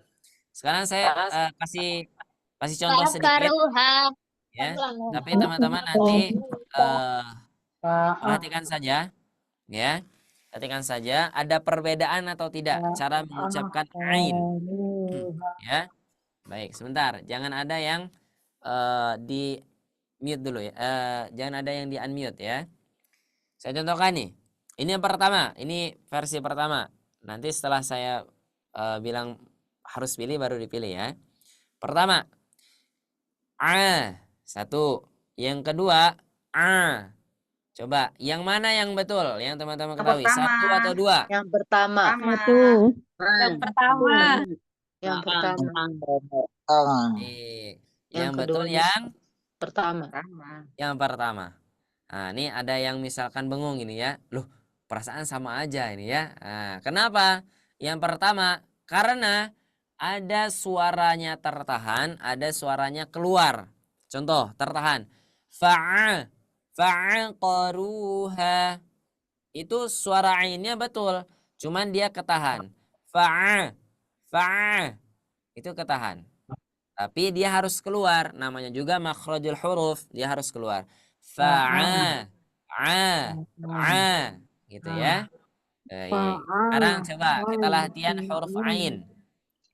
Sekarang saya kasih contoh sedikit ya. Tapi teman-teman nanti perhatikan saja ya. Perhatikan saja ada perbedaan atau tidak cara mengucapkan ain. Ya. Baik, sebentar. Jangan ada yang di mute dulu ya. Jangan ada yang di unmute ya. Saya contohkan nih. Ini yang pertama. Ini versi pertama. Nanti setelah saya bilang harus pilih baru dipilih ya. Pertama. A. 1. Yang kedua. A. Coba, yang mana yang betul? Yang teman-teman ketahui. 1 atau 2? Yang pertama. Yang pertama. Yang pertama. Yang betul kedua, yang pertama. yang pertama. Nah, ini ada yang misalkan bengong ini ya. Loh, perasaan sama aja ini ya. Nah, kenapa? Yang pertama, karena ada suaranya tertahan, ada suaranya keluar. Contoh, tertahan. Fa'aqaruha. Itu suara ainnya betul. Cuman dia ketahan. Fa'a. Itu ketahan. Tapi dia harus keluar. Namanya juga makhrajul huruf. Dia harus keluar. Fa'a. Gitu ya. Sekarang coba kita latihan huruf ain.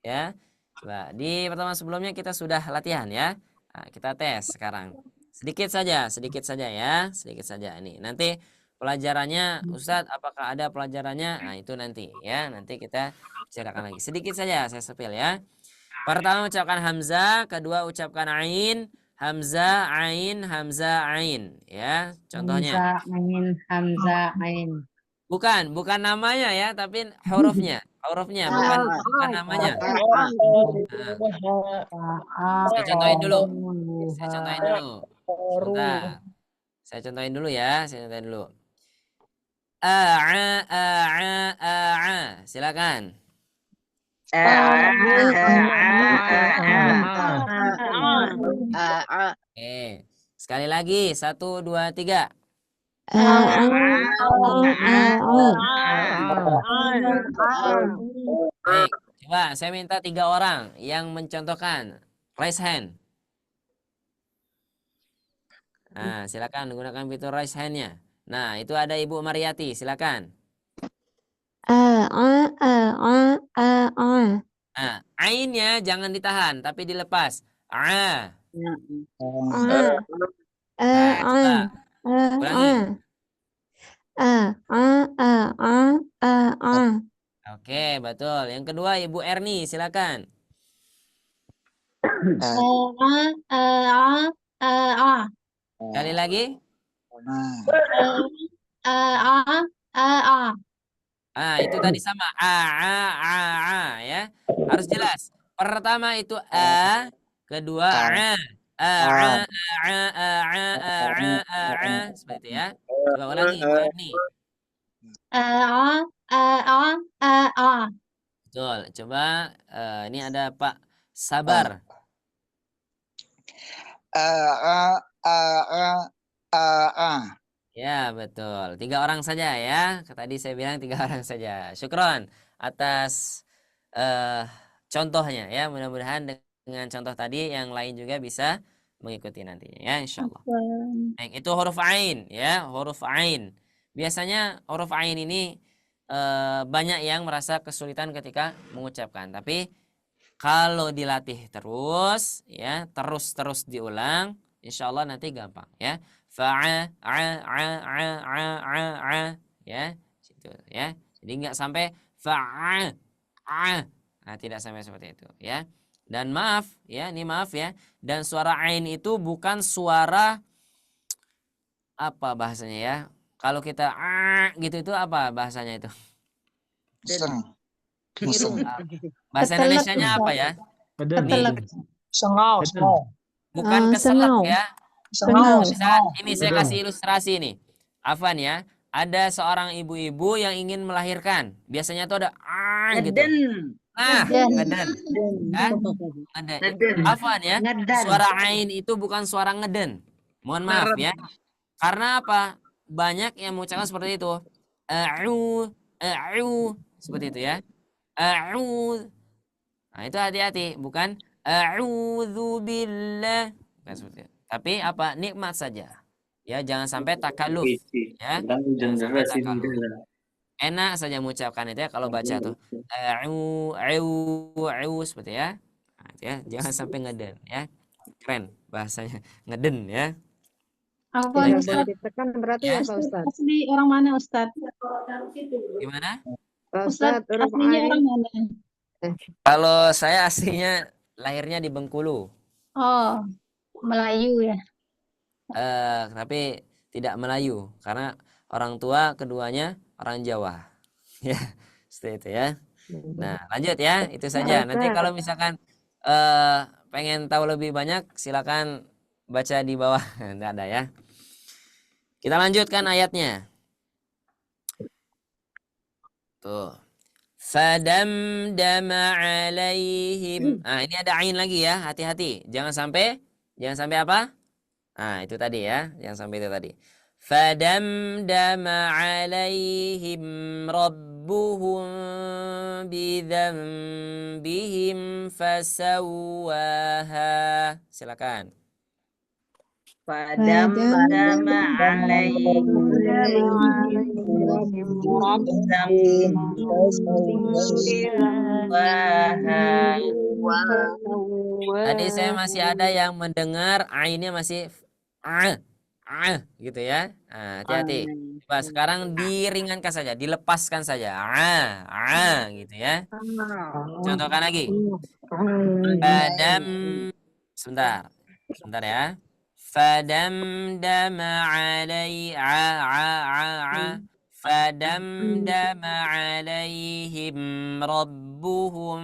Ya. Coba di pertemuan sebelumnya kita sudah latihan ya. Nah, kita tes sekarang. Sedikit saja ya. Sedikit saja ini. Nanti pelajarannya Ustadz apakah ada pelajarannya? Nah, itu nanti ya. Nanti kita bicarakan lagi. Sedikit saja saya sepil ya. Pertama ucapkan hamzah, kedua ucapkan ain, hamzah, ain ya. Contohnya. Hamzah, ain. Bukan namanya ya, tapi hurufnya, bukan namanya. Saya contohin dulu. Sebentar. Saya contohin dulu ya, Silakan. Oke. Sekali lagi, 1, 2, 3. Baik, coba saya minta 3 orang yang mencontohkan. Raise hand. Nah, silakan gunakan fitur raise hand-nya. Nah, itu ada Ibu Mariati, silakan. Nah, ainnya jangan ditahan, tapi dilepas. Ah. Nah, coba ulangi. Oke, betul. Yang kedua, Ibu Erni, silakan. Sekali lagi. Itu tadi sama. Ya. Harus jelas. Pertama itu kedua seperti itu ya. Coba ulangi Ibu Erni. Betul. Coba ini ada Pak Sabar. Ya, betul. 3 orang saja ya. Tadi saya bilang 3 orang saja. Syukron atas contohnya ya. Mudah-mudahan dengan contoh tadi yang lain juga bisa mengikuti nantinya ya, insyaallah. Baik, itu huruf ain ya, huruf ain. Biasanya huruf ain ini banyak yang merasa kesulitan ketika mengucapkan, tapi kalau dilatih terus ya, terus diulang, insyaallah nanti gampang ya. Fa'a ya, situ ya. Jadi nggak sampai fa'a nah, tidak sampai seperti itu ya. Dan maaf ya, ini maaf ya. Dan suara ain itu bukan suara apa bahasanya ya? Kalau kita gitu itu apa bahasanya itu? Bahasa Indonesianya apa ya? Sengau. Bukan keselak ya. Ini saya kasih ilustrasi nih. Afwan ya. Ada seorang ibu-ibu yang ingin melahirkan. Biasanya tuh ada gitu. Ngeden. Afwan ya. Suara ain itu bukan suara ngeden. Mohon maaf ya. Karena apa? Banyak yang mengucapkan seperti itu. Seperti itu ya. Nah, itu hati-hati, bukan a'udzubillah. Bukan seperti itu. Tapi apa? Nikmat saja. Ya, jangan sampai takaluf ya. Jangan sampai takaluf. Enak saja mengucapkan itu ya kalau baca tuh. Seperti ya. Nah, itu ya, jangan sampai ngeden ya. Keren bahasanya. Ngeden ya. Apa Ustaz? Ditekan berarti ya Pak Ustaz. Asli orang mana Ustaz? Gimana? Ustaz, aslinya orang mana? Kalau saya aslinya lahirnya di Bengkulu. Oh, Melayu ya. Tapi tidak Melayu karena orang tua keduanya orang Jawa. Ya, seperti itu ya. Nah, lanjut ya, itu saja. Nanti kalau misalkan pengen tahu lebih banyak, silakan baca di bawah. Tidak ada ya. Kita lanjutkan ayatnya. Tuh. Fadamdama alaihim. Nah, ini ada ain lagi ya, hati-hati. Jangan sampai apa? Nah, itu tadi ya, jangan sampai itu tadi. Fadamdama alaihim rabbuhum bidzambihim fasawwaha. Silakan. Fadamdama alaihim Tadi saya masih ada yang mendengar ainnya masih gitu ya. Hati-hati. Coba sekarang diringankan saja, dilepaskan saja. Gitu ya. Contohkan lagi. Sebentar ya. فدمدم عليهم ربهم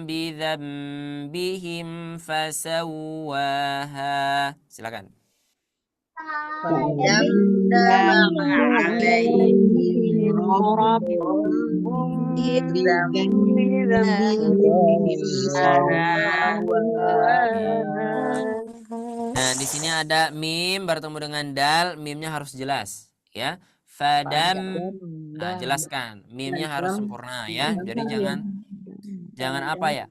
بذنبهم فسواها. Silakan. فدمدم عليهم ربهم بذنبهم فسواها. Nah, di sini ada mim bertemu dengan dal, mimnya harus jelas. ya. Fadam. Nah, jelaskan. Mimnya harus sempurna ya. Jadi jangan apa ya?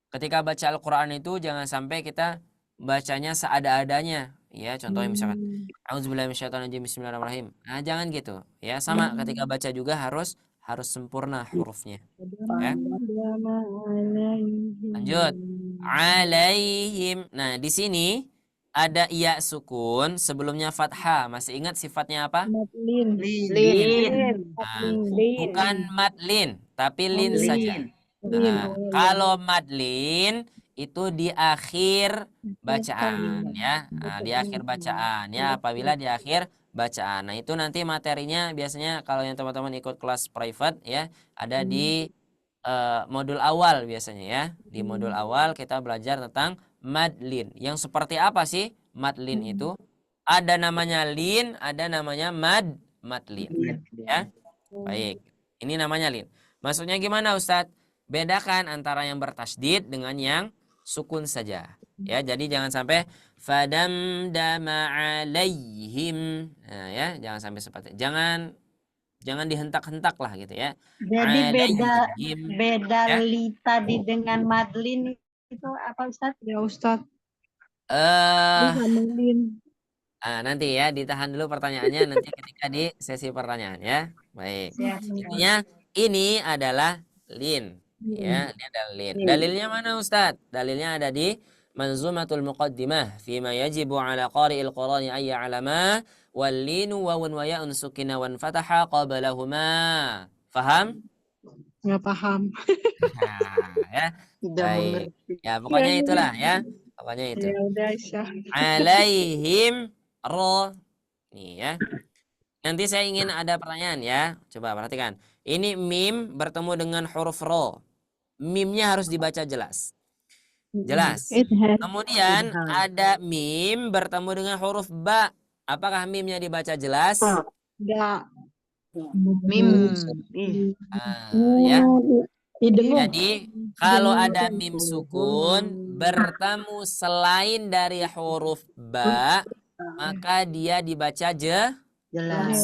Ketika baca Al-Qur'an itu jangan sampai kita bacanya seada-adanya. Ya, contohnya misalkan Auzubillahi minasyaitonirrajim, bismillahirrahmanirrahim. Nah, jangan gitu. Ya, sama ketika baca juga harus sempurna hurufnya. Ya. Lanjut. Alaihim. Nah, di sini ada iya sukun, sebelumnya fathah. Masih ingat sifatnya apa? Matlin. Nah, bukan madlin, tapi lin saja. Nah, kalau madlin itu di akhir bacaan ya. Nah, di akhir bacaan ya, apabila di akhir bacaan. Nah, itu nanti materinya biasanya kalau yang teman-teman ikut kelas private ya, ada di modul awal biasanya ya. Di modul awal kita belajar tentang madlin. Yang seperti apa sih madlin itu? Ada namanya lin, ada namanya madlin. Ya. Baik. Ini namanya lin. Maksudnya gimana Ustadz? Bedakan antara yang bertasydid dengan yang sukun saja. Ya, jadi jangan sampai fadamdama alaihim. Nah, ya, jangan sampai seperti jangan dihentak-hentak lah gitu ya. Jadi Alaihim. beda Ya. li tadi dengan Madlin itu apa Ustaz? Ya Ustaz. Madlin. Nanti ya ditahan dulu pertanyaannya nanti ketika di sesi pertanyaan ya. Baik. Intinya ini adalah lin. Ya, ini adalah lin. Dalilnya mana Ustadz? Dalilnya ada di Manzumatul Muqaddimah fima yajibu ala qari'il Qur'ani ay ya'lama wal linu wawun wa ya'un sukina wan fataha qablahuma. Faham? Nggak paham. Nah, ya. Tidak Baik. mengerti. Ya, pokoknya itulah ya. Pokoknya itu. Ya udah Aisyah. Alaihim ro. Nih ya. Nanti saya ingin ada pertanyaan ya. Coba perhatikan. Ini mim bertemu dengan huruf ro. Mimnya harus dibaca jelas. Jelas. Kemudian ada mim bertemu dengan huruf ba. Apakah mimnya dibaca jelas? Enggak. Mim. Ya. Jadi kalau ada mim sukun bertemu selain dari huruf ba, maka dia dibaca Jelas.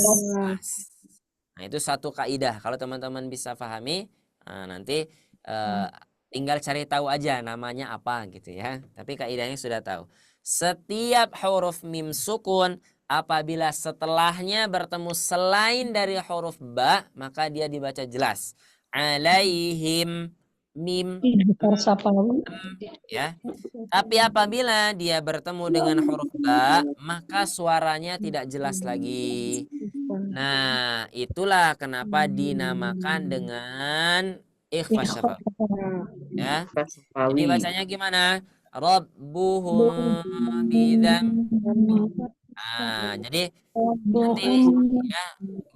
Nah, itu satu kaidah. Kalau teman-teman bisa pahami, nanti tinggal cari tahu aja namanya apa gitu ya. Tapi kaidahnya sudah tahu. Setiap huruf mim sukun apabila setelahnya bertemu selain dari huruf ba, maka dia dibaca jelas. Alaihim mim ya. Tapi apabila dia bertemu dengan huruf ba, maka suaranya tidak jelas lagi. Nah, itulah kenapa dinamakan dengan ikhfa syafawi. Ya. Jadi bacanya gimana? Rabbuhum bidzam. Jadi nanti ya,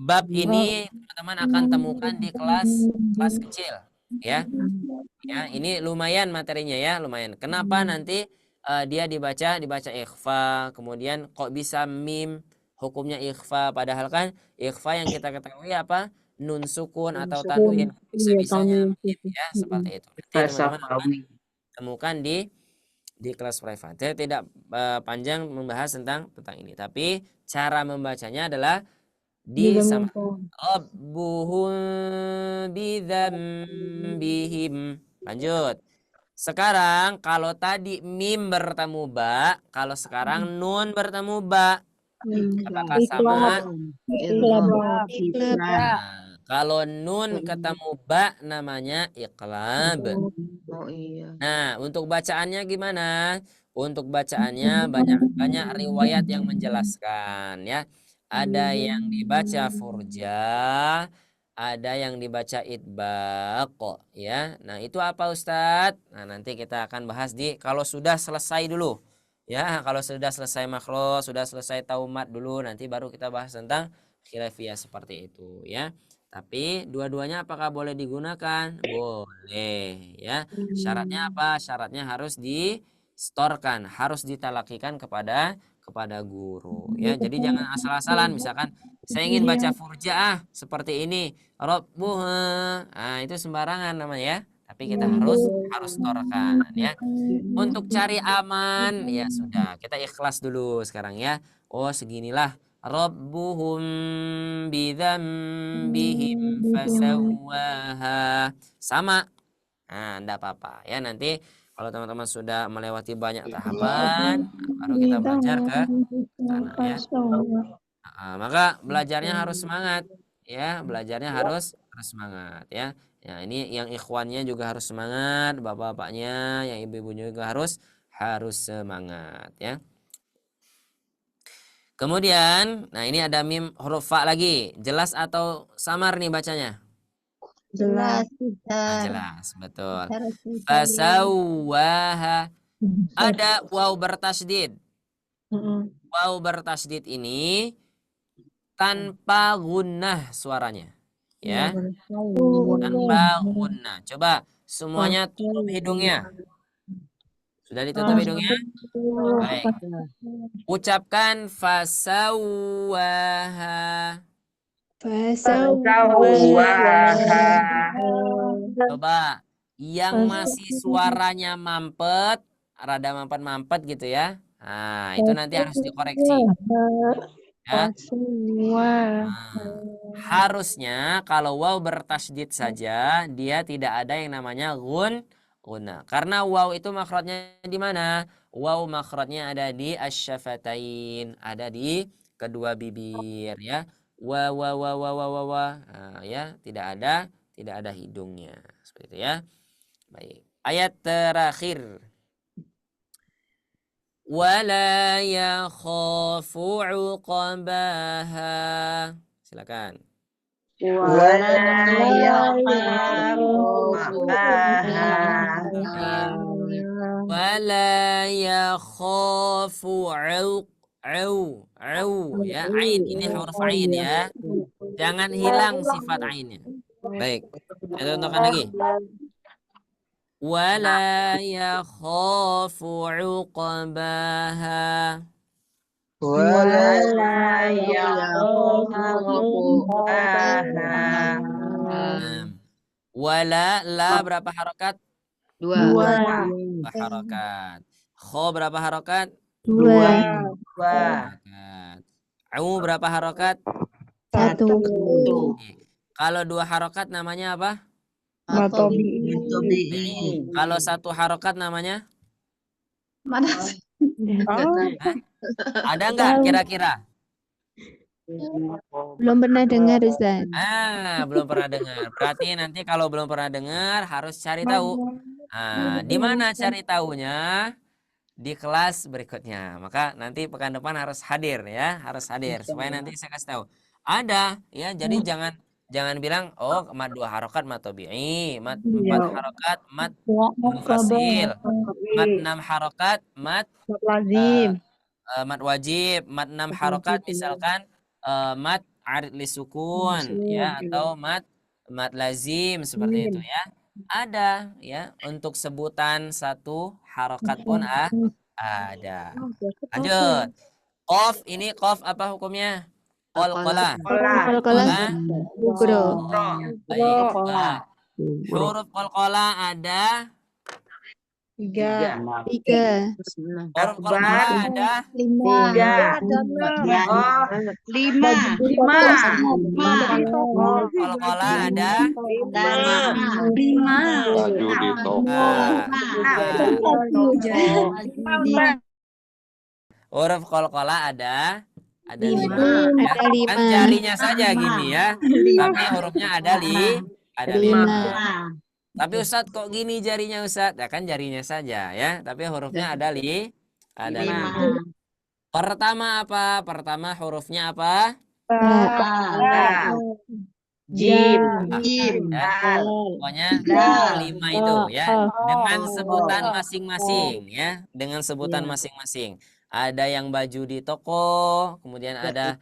bab ini teman-teman akan temukan di kelas kecil ya. Ya, ini lumayan materinya ya, lumayan. Kenapa nanti dia dibaca ikhfa, kemudian kok bisa mim hukumnya ikhfa, padahal kan ikhfa yang kita ketahui apa? Nun sukun atau tanwin, bisa-bisanya mim ya, seperti itu. Nanti teman-teman akan temukan di kelas private. Saya tidak panjang membahas tentang ini, tapi cara membacanya adalah sama Rabbuhum bidzambihim. Lanjut. Sekarang kalau tadi mim bertemu ba, kalau sekarang nun bertemu ba, apakah sama? Kalau nun ketemu ba namanya iqlab. Oh iya. Nah, untuk bacaannya gimana? Untuk bacaannya banyak riwayat yang menjelaskan ya. Ada yang dibaca furja, ada yang dibaca itbaq ya. Nah, itu apa Ustadz? Nah, nanti kita akan bahas kalau sudah selesai dulu. Ya, kalau sudah selesai makhraj, sudah selesai taumat dulu, nanti baru kita bahas tentang khilafiyah seperti itu ya. Tapi dua-duanya apakah boleh digunakan? Boleh ya. Syaratnya apa? Syaratnya harus distorkan, harus ditalakikan kepada guru ya. Jadi jangan asal-asalan, misalkan saya ingin baca furja seperti ini, Rabbuh. Nah, itu sembarangan namanya ya. Tapi kita harus storkan ya. Untuk cari aman ya sudah, kita ikhlas dulu sekarang ya. Oh, seginilah rabbuhum bidzambihim fasawwaha. Sama. Nah, enggak apa-apa ya. Nanti kalau teman-teman sudah melewati banyak tahapan, baru kita belajar ke sana ya. Maka belajarnya harus semangat ya, belajarnya harus semangat ya. Ya, ini yang ikhwannya juga harus semangat, bapak-bapaknya, yang ibu-ibunya juga harus semangat ya. Kemudian, nah ini ada mim huruf fa lagi. Jelas atau samar nih bacanya? Jelas. Nah, jelas, betul. Harus sekali. Fasawwaha. Ada waw bertasydid. Waw bertasydid ini tanpa gunnah suaranya. Ya. Tanpa gunnah. Coba semuanya tutup hidungnya. Sudah ditutup hidungnya? Baik. Ucapkan fasawwaha. Coba yang masih suaranya mampet, rada mampet-mampet gitu ya. Nah, itu nanti harus dikoreksi. Ya. Nah, harusnya kalau waw bertasydid saja dia tidak ada yang namanya guna. Karena waw itu makhrajnya di mana? Waw makhrajnya ada di asyafatain, ada di kedua bibir ya. Wa. Nah, ya, tidak ada hidungnya. Seperti itu ya. Baik. Ayat terakhir. Wala yakhafu uqbaha. Silakan. Wala yakhafu ya, ain ini huruf ain ya. Jangan hilang sifat ainnya. Baik. Kita contohkan lagi. Wala yakhafu uqbaha. Wala la berapa harokat? Dua. Harokat. Kho berapa harokat? Harokat. Au berapa harokat? Satu. Kalau 2 harokat namanya apa? Kalau 1 harokat namanya? Mana sih? Ada nggak kira-kira? Belum pernah dengar, Ustaz. Belum pernah dengar. Berarti nanti kalau belum pernah dengar harus cari tahu. Di mana cari tahunya? Di kelas berikutnya. Maka nanti pekan depan harus hadir ya, harus hadir supaya nanti saya kasih tahu. Ada ya, jadi jangan bilang mat 2 harokat mat tabi'i, mat 4 harokat mat munfasil, mat 6 harokat mat lazim. mat wajib, mat 6 harokat misalkan mat arid li sukun ya, atau mat lazim seperti itu ya. Ada ya, untuk sebutan 1 harokat pun ada. Lanjut. Qaf, ini qaf apa hukumnya? Qalqalah. Bukro. Baik. Huruf qalqalah ada 3. huruf qalqalah ada 5. huruf qalqalah ada 5. Baju di toko. Huruf qalqalah ada 5 ya. Ada 5. Kan jarinya saja gini ya. Tapi hurufnya ada 5. Tapi Ustadz kok gini jarinya Ustadz? Ya kan jarinya saja ya. Tapi hurufnya ada 5. Pertama apa? Pertama hurufnya apa? Jim. Ya. Pokoknya 5 itu ya. Dengan sebutan masing-masing ya. Dengan sebutan masing-masing. Ada yang baju di toko, kemudian ada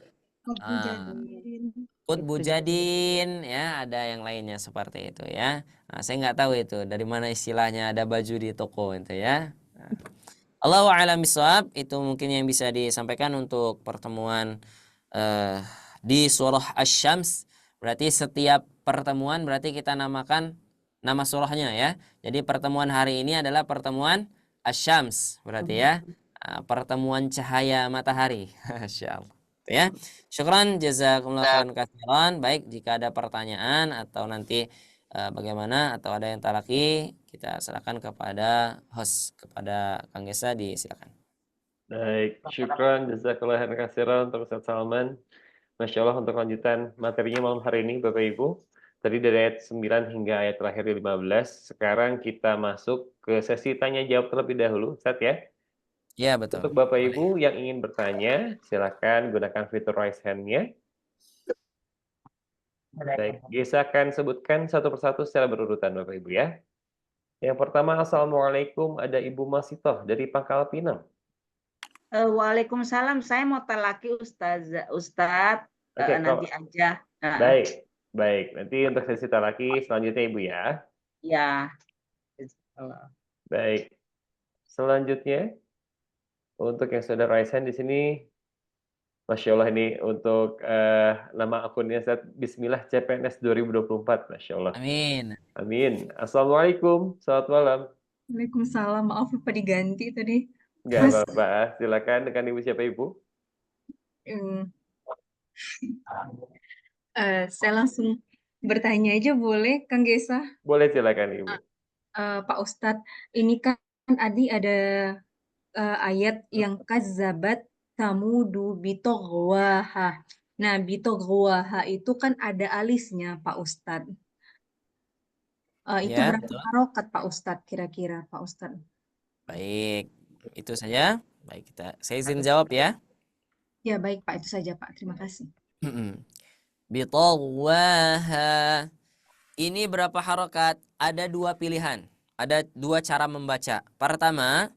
Kutbu Jadin ya, ada yang lainnya seperti itu ya. Nah, saya nggak tahu itu dari mana istilahnya ada baju di toko itu ya. Nah, Allahu a'lam bishawab, itu mungkin yang bisa disampaikan untuk pertemuan di surah Asy-Syams. Berarti setiap pertemuan berarti kita namakan nama surahnya ya. Jadi pertemuan hari ini adalah pertemuan Asy-Syams berarti ya. Pertemuan cahaya matahari. Masyaallah. Ya. Syukran jazakumullah khairan katsiran. Baik, jika ada pertanyaan atau nanti bagaimana atau ada yang talaki, kita serahkan kepada host, kepada Kang Gesa, disilakan. Baik, syukran jazakallah khairan katsiran untuk Ustaz Salman. Masya Allah untuk lanjutan materinya malam hari ini Bapak Ibu. Tadi dari ayat 9 hingga ayat terakhir 15. Sekarang kita masuk ke sesi tanya jawab terlebih dahulu, Ustaz ya. Ya, betul. Untuk Bapak Boleh. Ibu yang ingin bertanya, silakan gunakan fitur raise hand-nya. Baik, Gesa akan sebutkan satu persatu secara berurutan Bapak Ibu ya. Yang pertama, Assalamualaikum, ada Ibu Masitoh dari Pangkal Pinang. Waalaikumsalam. Saya mau talaki Ustadz. Oke, Nanti aja. baik, baik. Nanti untuk sesi talaki selanjutnya Ibu ya. Ya. Baik. Selanjutnya, untuk yang sudah raise hand di sini, Masya Allah ini untuk nama akunnya Ustaz Bismillah CPNS 2024. Masya Allah. Amin. Amin. Assalamualaikum. Selamat malam. Waalaikumsalam, maaf lupa diganti tadi. Nggak Mas, apa-apa. Silakan dengan Ibu siapa Ibu? em, saya langsung bertanya aja boleh, Kang Gesa? Boleh silakan Ibu. Pak Ustadz, ini kan tadi ada ayat yang kazzabat samudu bitoghwaha. Nah, bitoghwaha itu kan ada alisnya, Pak Ustadz. Itu Ya, berapa betul. harokat, Pak Ustadz, kira-kira, Pak Ustadz? Baik, itu saja. Baik, saya izin jawab ya. Ya, baik, Pak. Itu saja, Pak. Terima kasih. Bitawaha. Ini berapa harokat? Ada dua pilihan. Ada dua cara membaca. Pertama,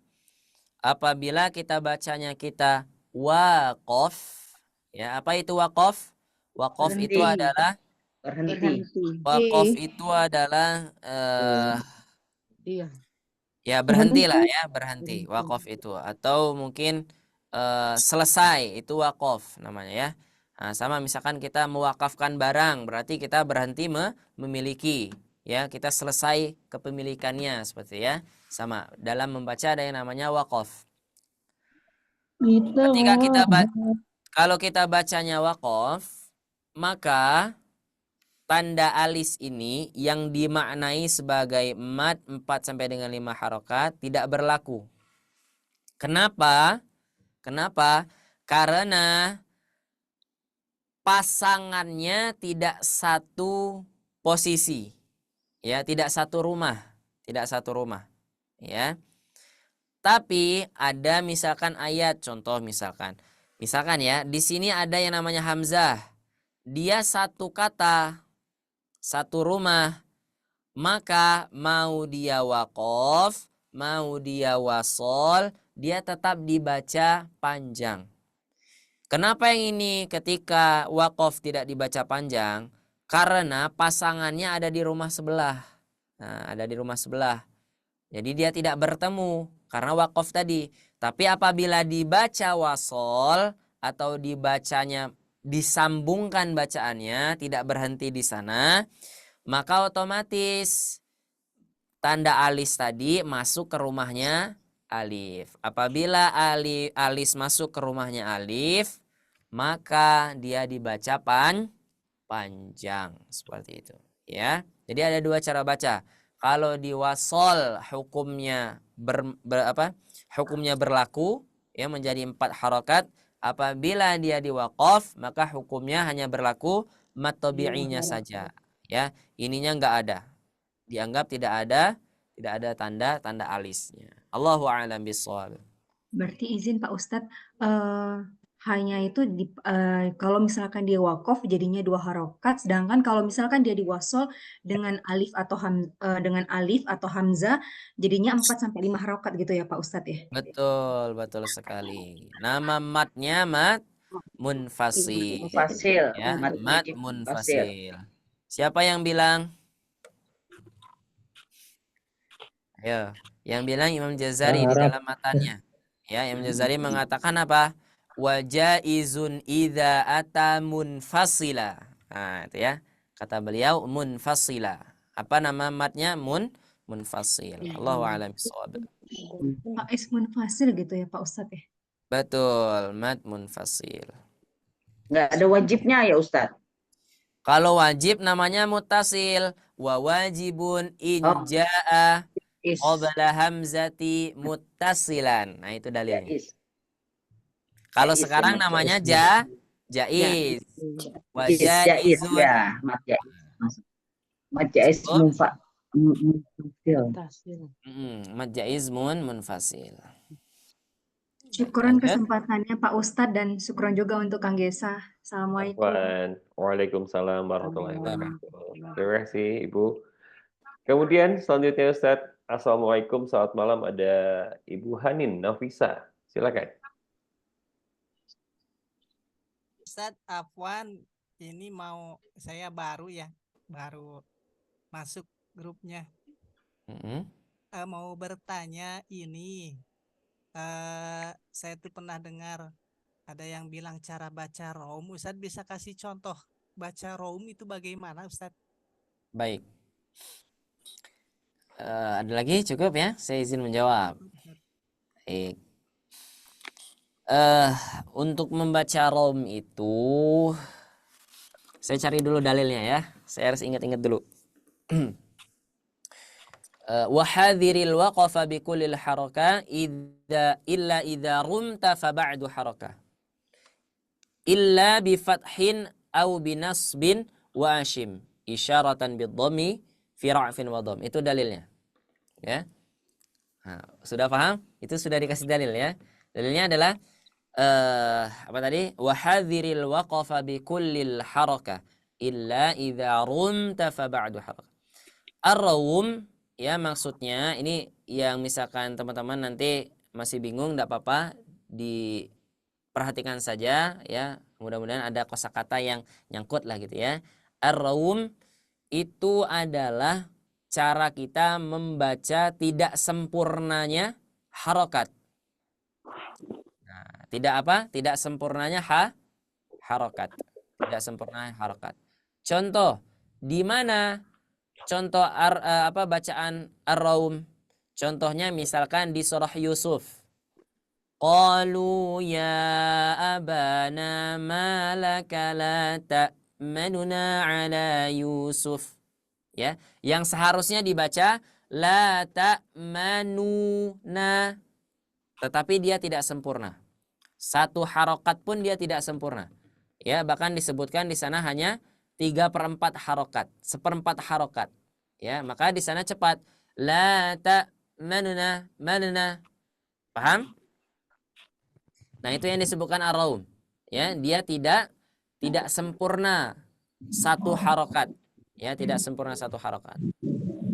apabila kita bacanya kita waqaf. Ya, apa itu waqaf? Waqaf itu adalah Berhenti. waqaf itu adalah Iya. ya berhentilah ya, berhenti. Waqaf itu atau mungkin selesai, itu waqaf namanya ya. Nah, sama misalkan kita mewakafkan barang, berarti kita berhenti memiliki, ya, kita selesai kepemilikannya seperti ya. Sama dalam membaca ada yang namanya waqaf. Ketika kita kalau kita bacanya waqaf, maka tanda alis ini yang dimaknai sebagai mad 4 sampai dengan 5 harokat tidak berlaku. Kenapa? Kenapa? Karena pasangannya tidak satu posisi. Ya, tidak satu rumah. Tidak satu rumah. Ya. Tapi ada misalkan ayat, contoh misalkan. Misalkan ya, di sini ada yang namanya hamzah. Dia satu kata, satu rumah, maka mau dia waqaf, mau dia wasol, dia tetap dibaca panjang. Kenapa yang ini ketika waqaf tidak dibaca panjang? Karena pasangannya ada di rumah sebelah. Nah, ada di rumah sebelah. Jadi dia tidak bertemu karena waqaf tadi. Tapi apabila dibaca wasol atau dibacanya disambungkan bacaannya, tidak berhenti di sana, maka otomatis tanda alis tadi masuk ke rumahnya alif. Apabila alis masuk ke rumahnya alif, maka dia dibaca panjang seperti itu, ya. Jadi ada dua cara baca. Kalau di wasol hukumnya hukumnya berlaku, ya, menjadi 4 harokat. Apabila dia di waqaf, maka hukumnya hanya berlaku mad tabi'inya saja, ya. Ininya enggak ada. Dianggap tidak ada tanda alisnya. Allahu a'lam bishawab. Berarti izin Pak Ustadz, hanya itu kalau misalkan dia wakaf jadinya 2 harokat, sedangkan kalau misalkan dia diwasol dengan alif atau hamzah jadinya 4 sampai 5 harokat gitu ya Pak Ustadz ya? Betul sekali. Nama matnya mat munfasil. Munfasil. Ya, Mat mat munfasil. Siapa yang bilang? Ayo, yang bilang Imam Jazari di dalam matanya. Ya, Imam Jazari mengatakan apa? Wa jaizun idza ata munfasila. Nah, itu ya. Kata beliau munfasila. Apa nama matnya? Munfasil. Allahu a'lam bishawab. Munfasil gitu ya Pak Ustadz ya? Betul, mad munfasil. Nggak ada wajibnya ya Ustadz. Kalau wajib namanya muttasil. Wa wajibun in Oh, jaa is. qabla hamzati muttasilan. Nah, itu dalilnya. Jais. Kalau Jais ya, sekarang mat namanya jais. jaiz. Wa Jais, jais jaizun. ya, mat jais. Mat jais Oh. munfasil. Mad jaiz munfasil. Syukuran Lanjut. kesempatannya Pak Ustadz dan syukuran juga untuk Kang Gesa. Assalamualaikum. Waalaikumsalam warahmatullahi wabarakatuh. Terima kasih Ibu. Kemudian selanjutnya Ustadz, Assalamualaikum, selamat malam, ada Ibu Hanin Nafisa. Silakan. Ustadz Afwan, ini saya baru masuk grupnya. Mau bertanya ini, saya tuh pernah dengar ada yang bilang cara baca raum. Ustadz bisa kasih contoh baca raum itu bagaimana Ustadz? Baik. Ada lagi cukup ya? Saya izin menjawab. Baik. Untuk membaca raum itu saya cari dulu dalilnya ya. Saya harus ingat-ingat dulu. Wa hadhiril waqafa bi kullil haraka illa idza rumta fa ba'du haraka. Illa bi fathin aw bi nasbin wa ashim isyaratan bid dhammi fi ra'fin wa dhamm. Itu dalilnya. Ya. Nah, sudah paham? Itu sudah dikasih dalil ya. Dalilnya adalah apa tadi? Wa hadhiril waqafa bi kullil haraka illa idza rumta fa ba'du haraka. Ar-rawm ya maksudnya ini yang misalkan teman-teman nanti masih bingung, enggak apa-apa, diperhatikan saja ya. Mudah-mudahan ada kosakata yang nyangkut lah gitu ya. Ar-rawm itu adalah cara kita membaca tidak sempurnanya harokat. Nah, tidak apa? Tidak sempurnanya harokat. Tidak sempurna harokat. Contoh, di mana contoh bacaan ar-rawm? Contohnya misalkan di surah Yusuf. Qalu ya abana ma laka la ta'manuna ala Yusuf. Ya, yang seharusnya dibaca la ta'manuna, tetapi dia tidak sempurna. Satu harokat pun dia tidak sempurna. Ya, bahkan disebutkan di sana hanya 3/4 harokat, 1/4 harokat. Ya, maka di sana cepat la ta'manuna manuna. Paham? Nah, itu yang disebutkan ar-rawm. Ya, dia tidak sempurna satu harokat. Ya, tidak sempurna satu harokat.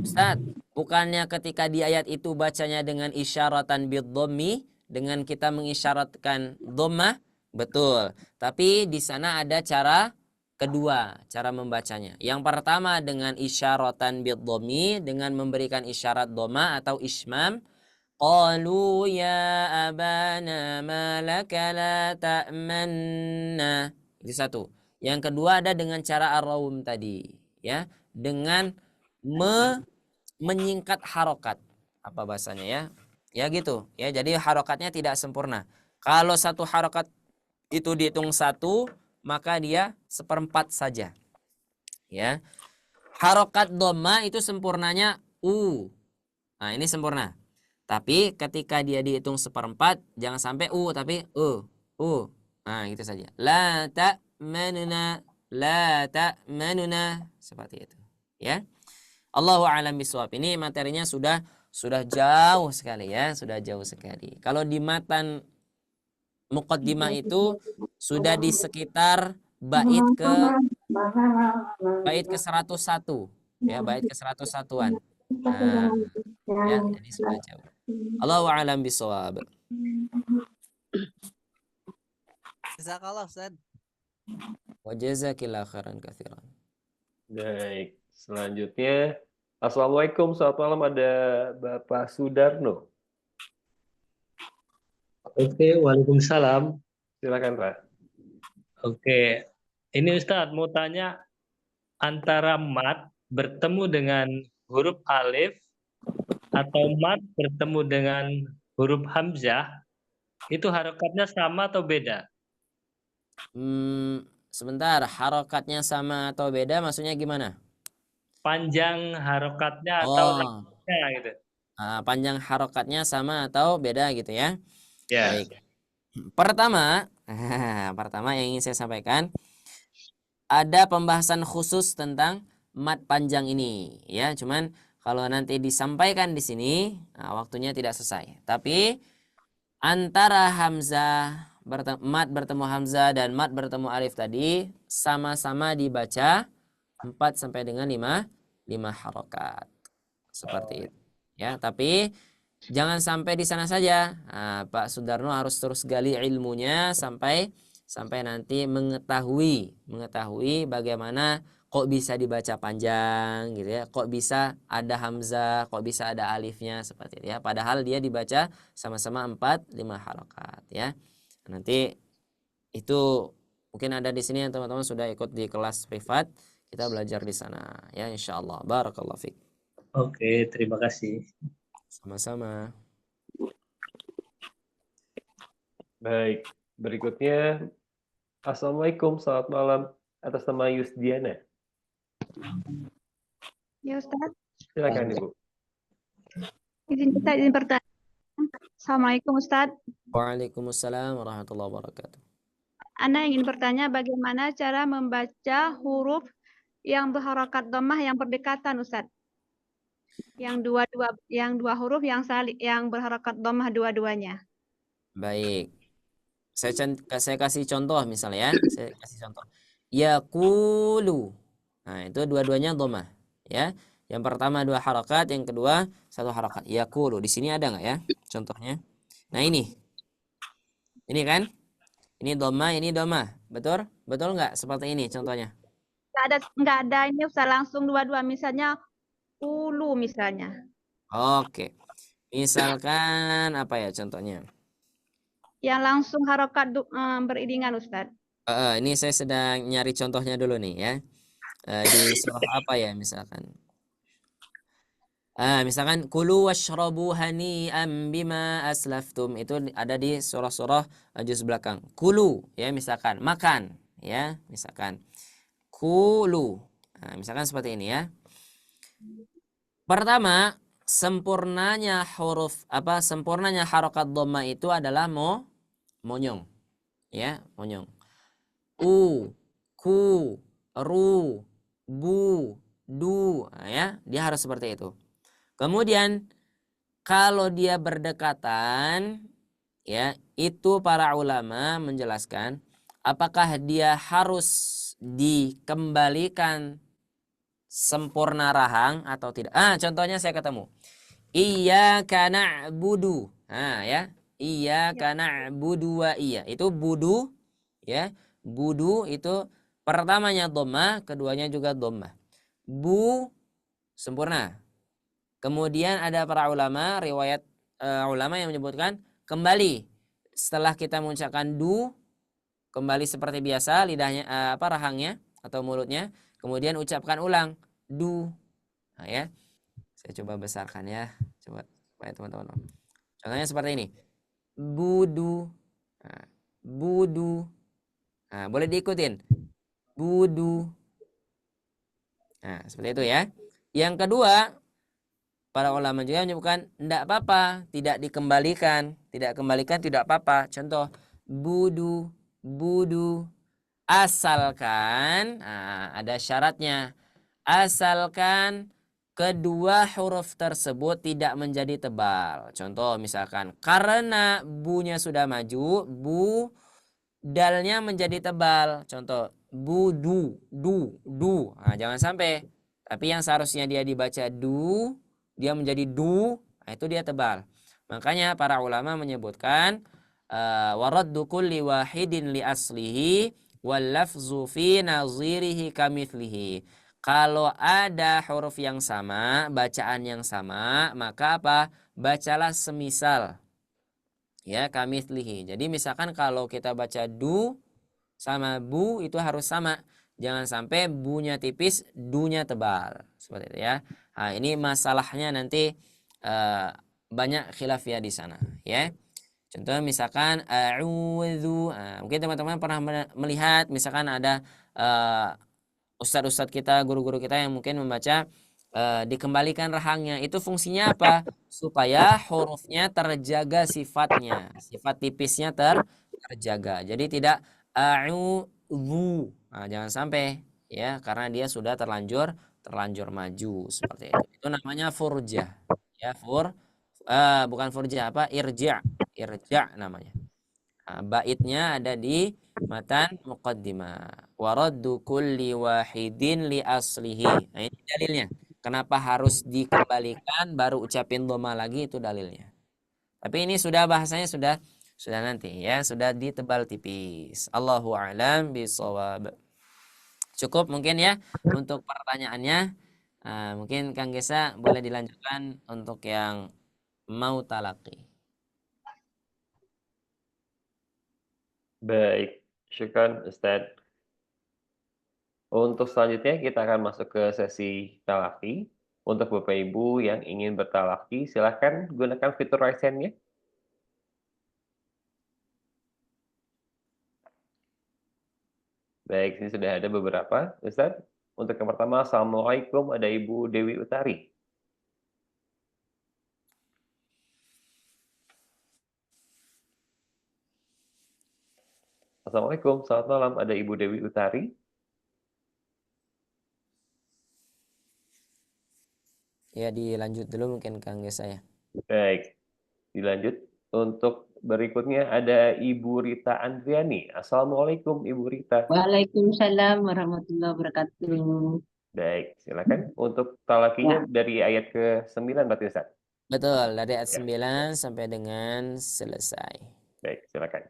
Ustaz, bukannya ketika di ayat itu bacanya dengan isyaratan bid-dhammi, dengan kita mengisyaratkan dhammah? Betul. Tapi di sana ada cara kedua, cara membacanya. Yang pertama dengan isyaratan bid-dhammi, dengan memberikan isyarat dhammah atau ismam. Qalu ya abana ma laka la ta'manna. Itu satu. Yang kedua ada dengan cara ar-rawm tadi, ya, dengan menyingkat harokat. Apa bahasanya ya? Ya gitu, ya. Jadi harokatnya tidak sempurna. Kalau satu harokat itu dihitung 1, maka dia 1/4 saja. Ya. Harokat dhammah itu sempurnanya u. Nah, ini sempurna. Tapi ketika dia dihitung 1/4, jangan sampai u tapi u. Nah, gitu saja. La ta'manuna, la ta'manuna, seperti itu. Ya. Allahu a'lam bishawab. Ini materinya sudah jauh sekali ya, sudah jauh sekali. Kalau di matan muqaddimah itu sudah di sekitar bait ke 101, ya, bait ke 101-an. Nah, ya, jadi sudah jauh. Allahu a'lam bishawab. Jazakallah Ustaz. Wa jazakillahu khairan katsiran. Baik, selanjutnya Assalamualaikum, selamat malam, ada Bapak Sudarno. Oke, waalaikumsalam. Silakan Pak. Oke, ini Ustadz mau tanya, antara mat bertemu dengan huruf alif atau mat bertemu dengan huruf hamzah, itu harokatnya sama atau beda? Sebentar, harokatnya sama atau beda maksudnya gimana? Panjang harokatnya atau Oh, lafaznya gitu. panjang harokatnya sama atau beda gitu ya. Ya. Baik. Pertama, pertama yang ingin saya sampaikan, ada pembahasan khusus tentang mat panjang ini ya. Cuman kalau nanti disampaikan di sini, waktunya tidak selesai. Tapi antara hamzah mat bertemu hamzah dan mat bertemu alif tadi sama-sama dibaca 4 sampai dengan 5 harokat. Seperti itu. Ya, tapi jangan sampai di sana saja. Pak Sudarno harus terus gali ilmunya sampai nanti mengetahui bagaimana kok bisa dibaca panjang gitu ya. Kok bisa ada hamzah, kok bisa ada alifnya seperti itu ya. Padahal dia dibaca sama-sama 4, 5 harokat ya. Nanti itu mungkin ada di sini yang teman-teman sudah ikut di kelas privat. Kita belajar di sana ya, insyaallah. Barakallahu fiik. Oke, terima kasih. Sama-sama. Baik, berikutnya Assalamualaikum, selamat malam. Atas nama Yusdiana. Ya Ustaz, Silakan Ibu. izin bertanya. Assalamualaikum Ustaz. Waalaikumsalam warahmatullahi wabarakatuh. Ana ingin bertanya bagaimana cara membaca huruf yang berharokat dhammah yang berdekatan Ustaz. Yang dua huruf yang berharokat dhammah dua-duanya. Baik. Saya kasih contoh misalnya ya. Saya kasih contoh. Yaqulu. Nah, itu dua-duanya dhammah ya. Yang pertama 2 harakat, yang kedua 1 harakat. Yaqulu. Di sini ada nggak ya contohnya? Nah, ini. Ini kan? Ini dhammah, ini dhammah. Betul? Betul nggak seperti ini contohnya? Nggak ada ini Ustaz, langsung dua-dua, misalnya ulu misalnya. Oke. Misalkan apa ya contohnya? Yang langsung harokat beriringan Ustaz. Ini saya sedang nyari contohnya dulu nih ya. Di surah apa ya misalkan? Misalkan kulu washrabu hani'an bima aslaftum, itu ada di surah-surah juz belakang. Kulu ya misalkan makan ya, misalkan kulu. Nah, misalkan seperti ini ya. Pertama, sempurnanya harokat dhamma itu adalah monyong. Ya, monyong. Ku, ru, bu, du. Nah, ya, dia harus seperti itu. Kemudian kalau dia berdekatan ya, itu para ulama menjelaskan apakah dia harus dikembalikan sempurna rahang atau tidak. Contohnya saya ketemu. Iyyaka na'budu. Ya. Iyyaka na'budu wa iya. Itu budu ya. Budu itu pertamanya dhammah, keduanya juga dhammah. Bu sempurna. Kemudian ada para ulama, riwayat ulama yang menyebutkan kembali setelah kita mengucapkan du, kembali seperti biasa lidahnya rahangnya atau mulutnya, kemudian ucapkan ulang du. Nah, ya. Saya coba besarkan ya, coba supaya teman-teman. Contohnya seperti ini. Budu. Nah, budu. Nah, boleh diikutin. Budu. Nah, seperti itu ya. Yang kedua, para ulama juga menyebutkan tidak apa-apa, tidak dikembalikan, tidak apa-apa. Contoh budu, asalkan ada syaratnya. Asalkan kedua huruf tersebut tidak menjadi tebal. Contoh misalkan karena bunya sudah maju, bu dalnya menjadi tebal. Contoh budu, du. Nah, jangan sampai. Tapi yang seharusnya dia dibaca du, dia menjadi du, itu dia tebal. Makanya para ulama menyebutkan waraddu kulli wahidin li aslihi wal lafzu fi nazirihi kamithlihi. Kalau ada huruf yang sama, bacaan yang sama, maka apa? Bacalah semisal. Ya, kamithlihi. Jadi misalkan kalau kita baca du sama bu itu harus sama. Jangan sampai bunya tipis, dunya tebal. Seperti itu ya. Nah, ini masalahnya nanti banyak khilafiyah di sana ya. Contoh misalkan a'udzu. Nah, mungkin teman-teman pernah melihat misalkan ada ustadz-ustadz kita, guru-guru kita yang mungkin membaca dikembalikan rahangnya. Itu fungsinya apa? Supaya hurufnya terjaga sifatnya. Sifat tipisnya terjaga. Jadi tidak a'udzu. Nah, jangan sampai ya karena dia sudah terlanjur maju seperti itu. Itu namanya furjah. Ya, bukan furjah apa? Irja namanya. Nah, baitnya ada di matan muqaddimah. Waraddu kulli wahidin li aslihi. Nah, ini dalilnya. Kenapa harus dikembalikan baru ucapin dhamma lagi, itu dalilnya. Tapi ini sudah bahasanya sudah nanti ya, sudah ditebal tipis. Allahu a'lam bishawab. Cukup mungkin ya untuk pertanyaannya. Mungkin Kang Gesa boleh dilanjutkan untuk yang mau talaqi. Baik, syukran Ustadz. Untuk selanjutnya kita akan masuk ke sesi talaki. Untuk Bapak Ibu yang ingin bertalaki, silahkan gunakan fitur raise hand-nya. Baik, ini sudah ada beberapa, Ustadz. Untuk yang pertama, Assalamualaikum, ada Ibu Dewi Utari. Assalamualaikum, selamat malam, ada Ibu Dewi Utari. Ya, dilanjut dulu mungkin Kang Gesa ya. Baik, dilanjut. Untuk berikutnya ada Ibu Rita Andriani. Assalamualaikum, Ibu Rita. Waalaikumsalam warahmatullahi wabarakatuh. Baik, silakan. Untuk talakinya dari ayat ke-9 berarti Ustaz? Betul, dari ayat 9 sampai dengan selesai. Baik, silakan.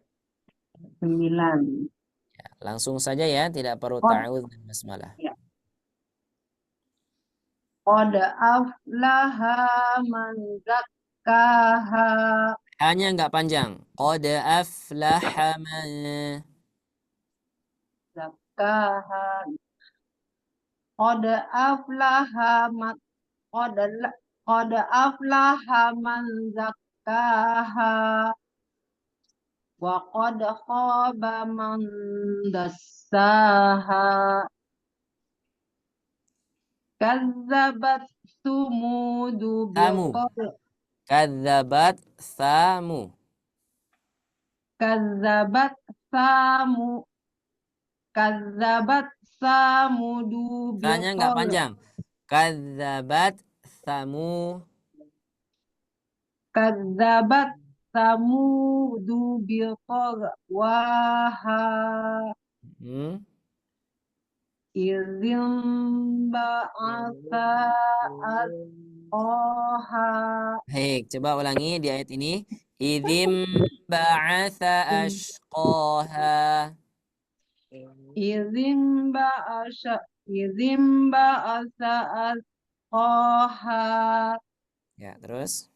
9. Ya, langsung saja ya, tidak perlu ta'awudz dan basmalah. Ya. Qad aflaha man zakkaha. Hanya enggak panjang. Qad aflaha man Zakkaha. Qad aflaha man qad aflaha man zakkaha. Wa qad khaba man dassaha. Kazzabat Sumudu Samu. Kadzabat Samu. Kazzabat Samudu Tanya enggak panjang. Kadzabat Samu. Kazzabat Samudu biqawaha. Izin ba'asa asqaha. Baik, coba ulangi di ayat ini. Idzim ba'atha ashqaha. Izin ba'asa asqaha. Ya, terus.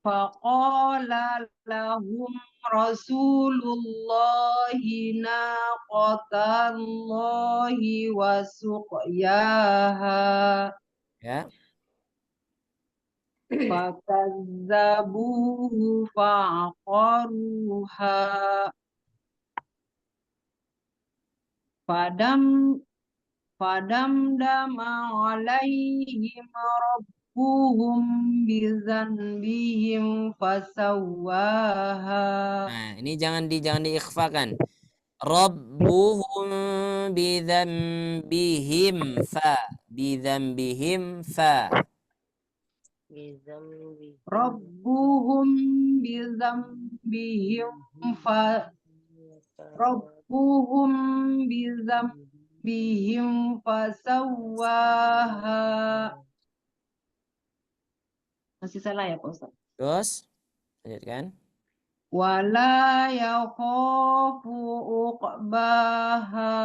Faqala lahum Rasulullahi naqatallahi wa suqyaha. Ya. Fakazzabuhu fa'aqaruha. Fadamdama alaihim rabbuhum bizanbihim fasawwaha. Nah, ini jangan diikhfakan. Rabbuhum bidzambihim fa. Rabbuhum bizambihim fa. Rabbuhum bizambihim fasawwaha. Masih salah ya Pak Ustaz? Terus, lanjutkan. Wala yakhafu uqbaha.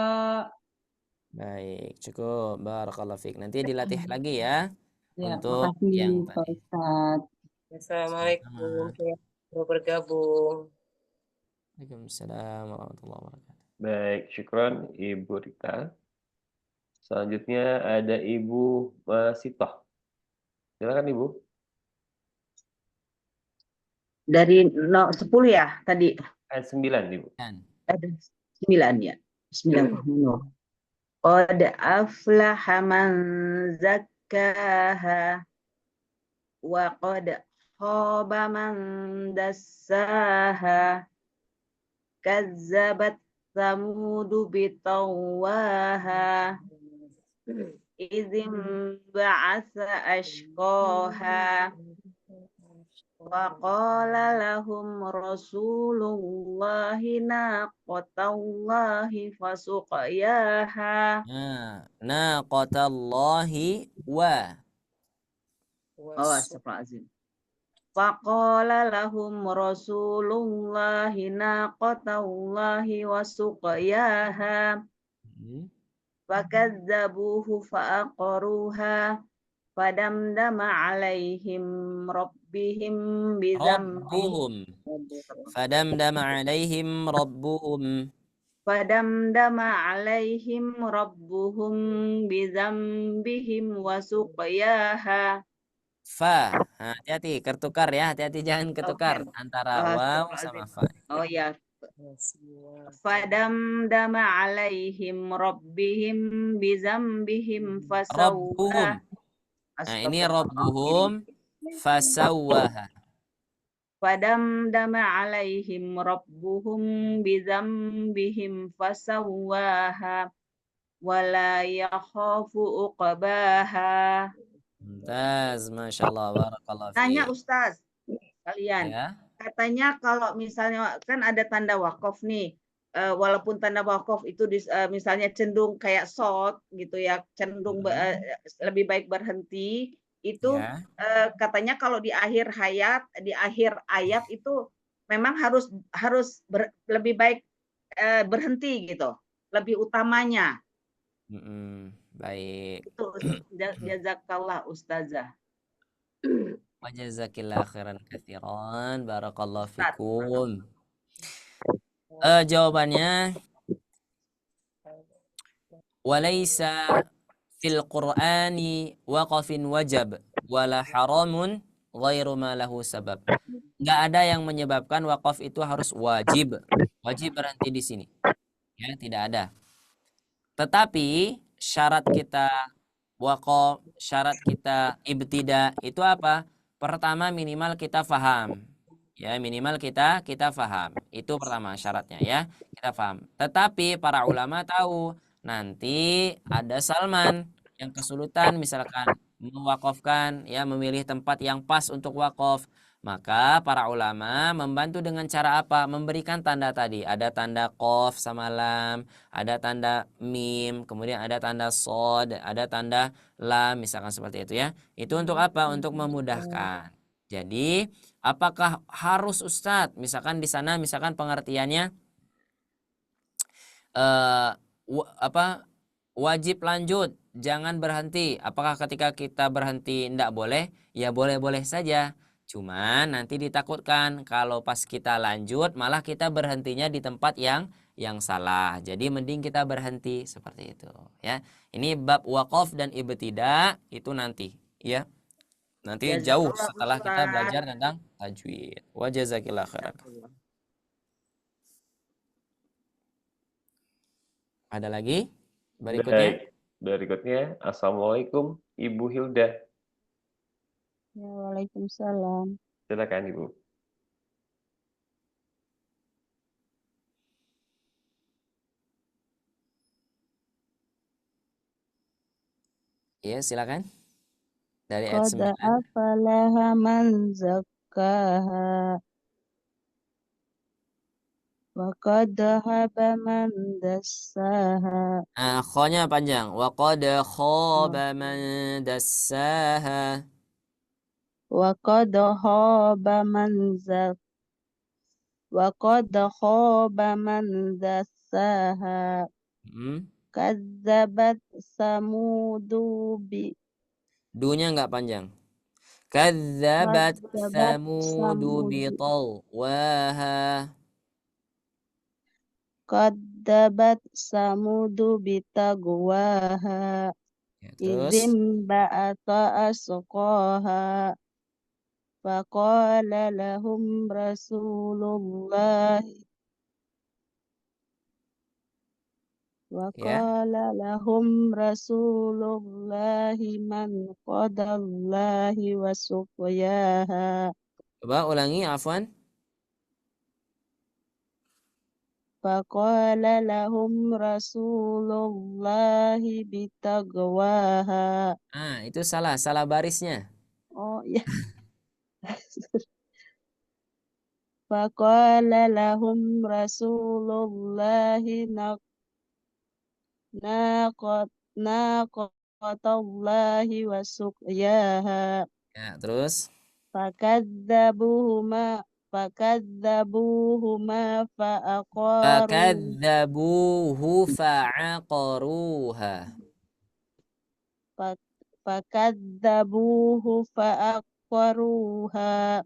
Baik, cukup. Barakallahu fiik. Nanti dilatih lagi ya. Ya, Untuk makasih yang Pak tadi. Ustaz. Assalamualaikum. Saya mau bergabung. Waalaikumsalam warahmatullahi wabarakatuh. Baik, syukran Ibu Rita. Selanjutnya ada Ibu Sitoh. Silakan Ibu. Dari 10 ya tadi. Ayat 9, Ibu. Ada 9 ya. Bismillahirrahmanirrahim. Qad aflaha man zakkaha wa qad khaba man dassaha. Kazzabat samudu bitawaha. Izim ba'asa ashqaha. Wa qala lahum rasulullahi naqatallahi fasuqyaha. Naqatallahi wa. Oh, astagfirullahaladzim. Faqala lahum rasulullahi naqatallahi wa suqyaha. Fakadzabuhu fa'aqaruha. Fadamdama alaihim rabbihim bizambihim. Fadamdama alaihim rabbuhum. Fadamdama alaihim rabbuhum bizambihim wa suqyaha. Hati-hati, ketukar ya, hati-hati jangan ketukar antara waw sama fa. Oh ya. Fadamdama alaihim rabbihim bizambihim fasawwa. Nah, ini rabbuhum fasawwaha. Fadamdama alaihim rabbuhum bizambihim fasawwaha wala yakhafu uqbaha. Mumtaz, Masya Allah, barakallah Tanya fiik. Ustaz, kalian. Ya. Katanya kalau misalnya kan ada tanda wakaf nih, walaupun tanda wakaf itu misalnya cenderung kayak short gitu ya, cenderung lebih baik berhenti, itu Ya. katanya kalau di akhir ayat itu memang harus lebih baik berhenti gitu, lebih utamanya. Baik. Itu jazakallah Ustazah. Wa jazakillah khairan katsiran, barakallahu fikum. Jawabannya walaysa fil Qur'ani waqafin wajab wala haramun ghairu ma lahu sabab. Enggak ada yang menyebabkan wakaf itu harus wajib. Wajib berhenti di sini. Ya, tidak ada. Tetapi syarat kita wakaf, syarat kita ibtida itu apa? Pertama minimal kita faham. Ya, minimal kita faham. Itu pertama syaratnya ya. Kita faham. Tetapi para ulama tahu nanti ada Salman yang kesulitan misalkan mewakafkan ya, memilih tempat yang pas untuk wakaf. Maka para ulama membantu dengan cara apa? Memberikan tanda tadi. Ada tanda qaf sama lam, ada tanda mim, kemudian ada tanda sod, ada tanda lam, misalkan seperti itu ya. Itu untuk apa? Untuk memudahkan. Jadi, apakah harus Ustadz? Misalkan di sana, misalkan pengertiannya wajib lanjut, jangan berhenti. Apakah ketika kita berhenti tidak boleh? Ya boleh-boleh saja. Cuman nanti ditakutkan kalau pas kita lanjut malah kita berhentinya di tempat yang salah. Jadi mending kita berhenti seperti itu ya. Ini bab wakaf dan ibtida itu nanti ya. Nanti jauh setelah kita belajar tentang tajwid. Wa jazakillah khairan. Ada lagi? Berikutnya? Berikutnya, Assalamualaikum Ibu Hilda. Ya, waalaikumsalam. Silakan Ibu. Iya, silakan. Dari ayat Qad 9. afalaha man zakkaha wa qad khaba man dassaha. Kho-nya panjang. Wa qad khaba man dassaha. Wa qad khaba man dassaha. Kadzabat samudu bi. Du-nya enggak panjang. Kadzabat samudu bitawwaha. Kadzabat samudu bitagwaha. Terus Izim ba'ata asqaha. faqala lahum Rasulullah Ya. Waqala lahum Rasulullahi man qadallahi wa suqyaha. Coba ulangi, afwan. Faqala lahum Rasulullahi bitaqwaha. Ah, itu salah barisnya. Oh ya. Faqala lahum Rasulullahi naqatallahi wa suqyaha. Ya, terus Fakadzabuhuma fa'aqaru fakadzabuhu fa'aqaruha. fakadzabuhu fa'aqaruha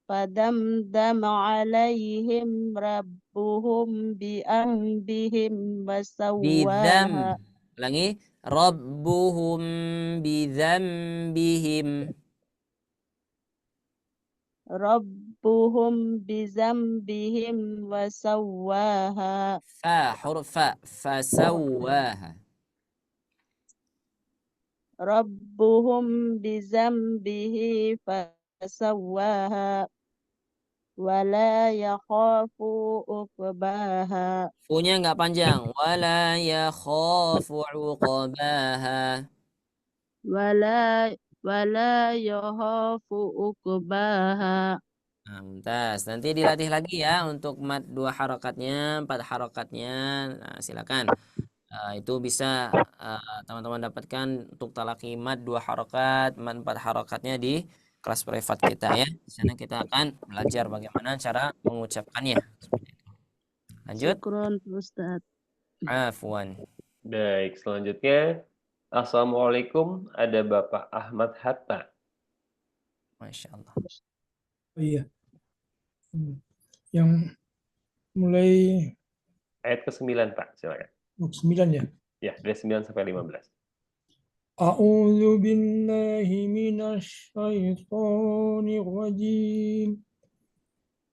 fadamdam alaihim rabbuhum bi'ambihim Bidzam. wasawwaha Ulangi. Rabbuhum bidzambihim. rabbuhum bizambihim wasawwaha Huruf fa. Fasawwaha. rabbuhum bizambihi fasawwaha wala yakhafu uqbaha Fu-nya nggak panjang. Wala yakhafu uqbaha. wala yakhafu uqbaha. Nah, mumtaz. Nanti dilatih lagi ya untuk mat 2 harokatnya, 4 harokatnya. Nah, silakan. Itu bisa teman-teman dapatkan untuk talaki mat 2 harokat, mat 4 harokatnya di kelas privat kita ya. Di sana kita akan belajar bagaimana cara mengucapkannya. Seperti itu. Lanjut. Syukron Ustaz. Afwan. Baik, selanjutnya. Assalamualaikum, ada Bapak Ahmad Hatta. Masya Allah. Oh iya. Yang mulai Ayat ke-9, Pak, silakan. 9 ya. Ya, dari 9 sampai 15. A'udzu billahi minasy syaithanir rajim.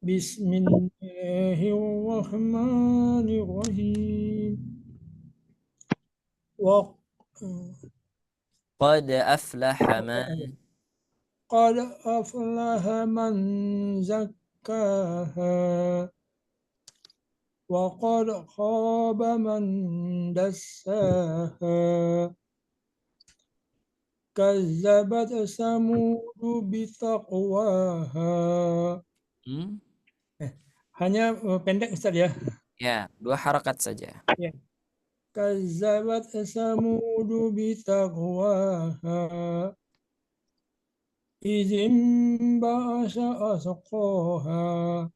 Bismillahirrahmanirrahim. Qad aflaha man Qad aflaha man zakkaha wa qad khaba man dassaha. Kazzabat samudu bitaqwaha. Hanya pendek Ustaz ya. Ya, 2 harokat saja. Ya. Kazzabat samudu bitaqwaha. Izin ba'asa asqaha.